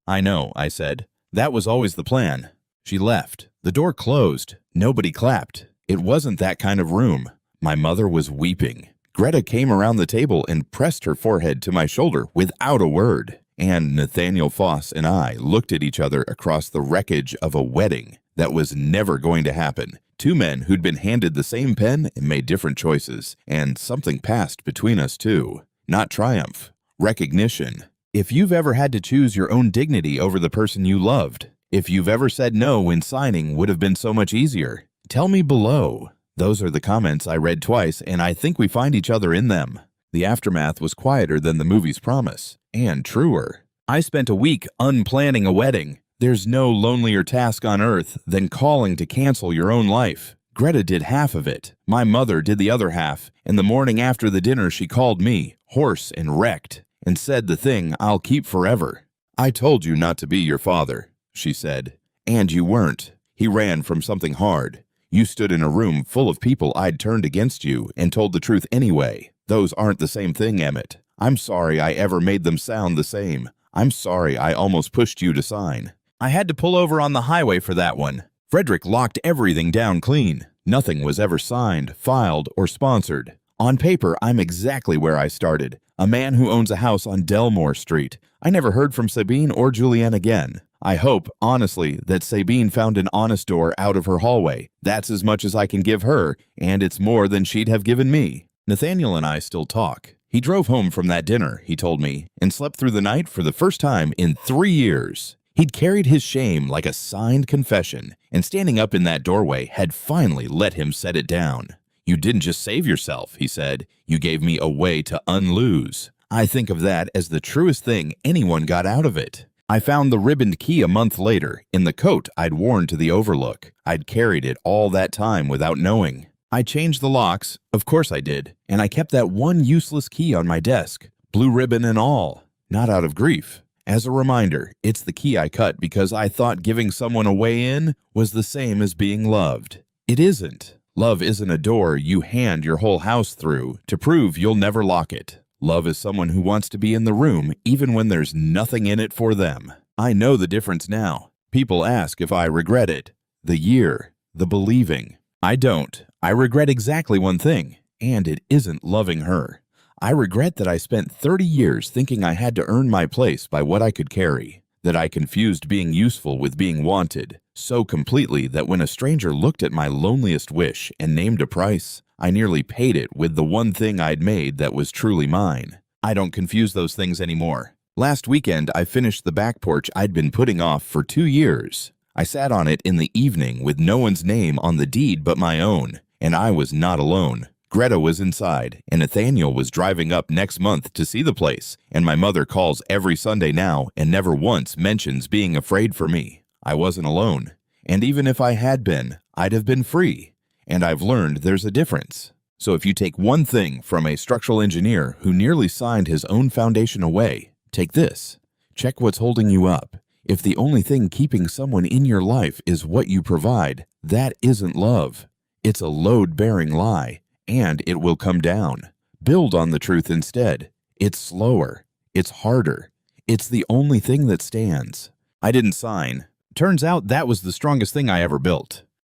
"I know," I said. "That was always the plan." She left. The door closed. Nobody clapped. It wasn't that kind of room. My mother was weeping. Greta came around the table and pressed her forehead to my shoulder without a word. And Nathaniel Foss and I looked at each other across the wreckage of a wedding that was never going to happen. Two men who'd been handed the same pen and made different choices. And something passed between us too. Not triumph. Recognition. If you've ever had to choose your own dignity over the person you loved, if you've ever said no when signing would have been so much easier, tell me below. Those are the comments I read twice, and I think we find each other in them. The aftermath was quieter than the movie's promise, and truer. I spent a week unplanning a wedding. There's no lonelier task on earth than calling to cancel your own life. Greta did half of it. My mother did the other half, and the morning after the dinner she called me, hoarse and wrecked, and said the thing I'll keep forever. "I told you not to be your father," she said. "And you weren't." He ran from something hard. "You stood in a room full of people I'd turned against you and told the truth anyway. Those aren't the same thing, Emmett. I'm sorry I ever made them sound the same. I'm sorry I almost pushed you to sign." I had to pull over on the highway for that one. Frederick locked everything down clean. Nothing was ever signed, filed, or sponsored. On paper, I'm exactly where I started. A man who owns a house on Delmore Street. I never heard from Sabine or Julianne again. I hope, honestly, that Sabine found an honest door out of her hallway. That's as much as I can give her, and it's more than she'd have given me. Nathaniel and I still talk. He drove home from that dinner, he told me, and slept through the night for the first time in 3 years. He'd carried his shame like a signed confession, and standing up in that doorway had finally let him set it down. "You didn't just save yourself," he said. "You gave me a way to unlose." I think of that as the truest thing anyone got out of it. I found the ribboned key a month later in the coat I'd worn to the Overlook. I'd carried it all that time without knowing. I changed the locks, of course I did, and I kept that one useless key on my desk, blue ribbon and all, not out of grief. As a reminder, it's the key I cut because I thought giving someone a way in was the same as being loved. It isn't. Love isn't a door you hand your whole house through to prove you'll never lock it. Love is someone who wants to be in the room even when there's nothing in it for them. I know the difference now. People ask if I regret it. The year, the believing. I don't. I regret exactly one thing, and it isn't loving her. I regret that I spent 30 years thinking I had to earn my place by what I could carry, that I confused being useful with being wanted, so completely that when a stranger looked at my loneliest wish and named a price, I nearly paid it with the one thing I'd made that was truly mine. I don't confuse those things anymore. Last weekend, I finished the back porch I'd been putting off for 2 years. I sat on it in the evening with no one's name on the deed but my own, and I was not alone. Greta was inside, and Nathaniel was driving up next month to see the place, and my mother calls every Sunday now and never once mentions being afraid for me. I wasn't alone, and even if I had been, I'd have been free, and I've learned there's a difference. So if you take one thing from a structural engineer who nearly signed his own foundation away, take this. Check what's holding you up. If the only thing keeping someone in your life is what you provide, that isn't love. It's a load-bearing lie, and it will come down. Build on the truth instead. It's slower. It's harder. It's the only thing that stands. I didn't sign. Turns out that was the strongest thing I ever built.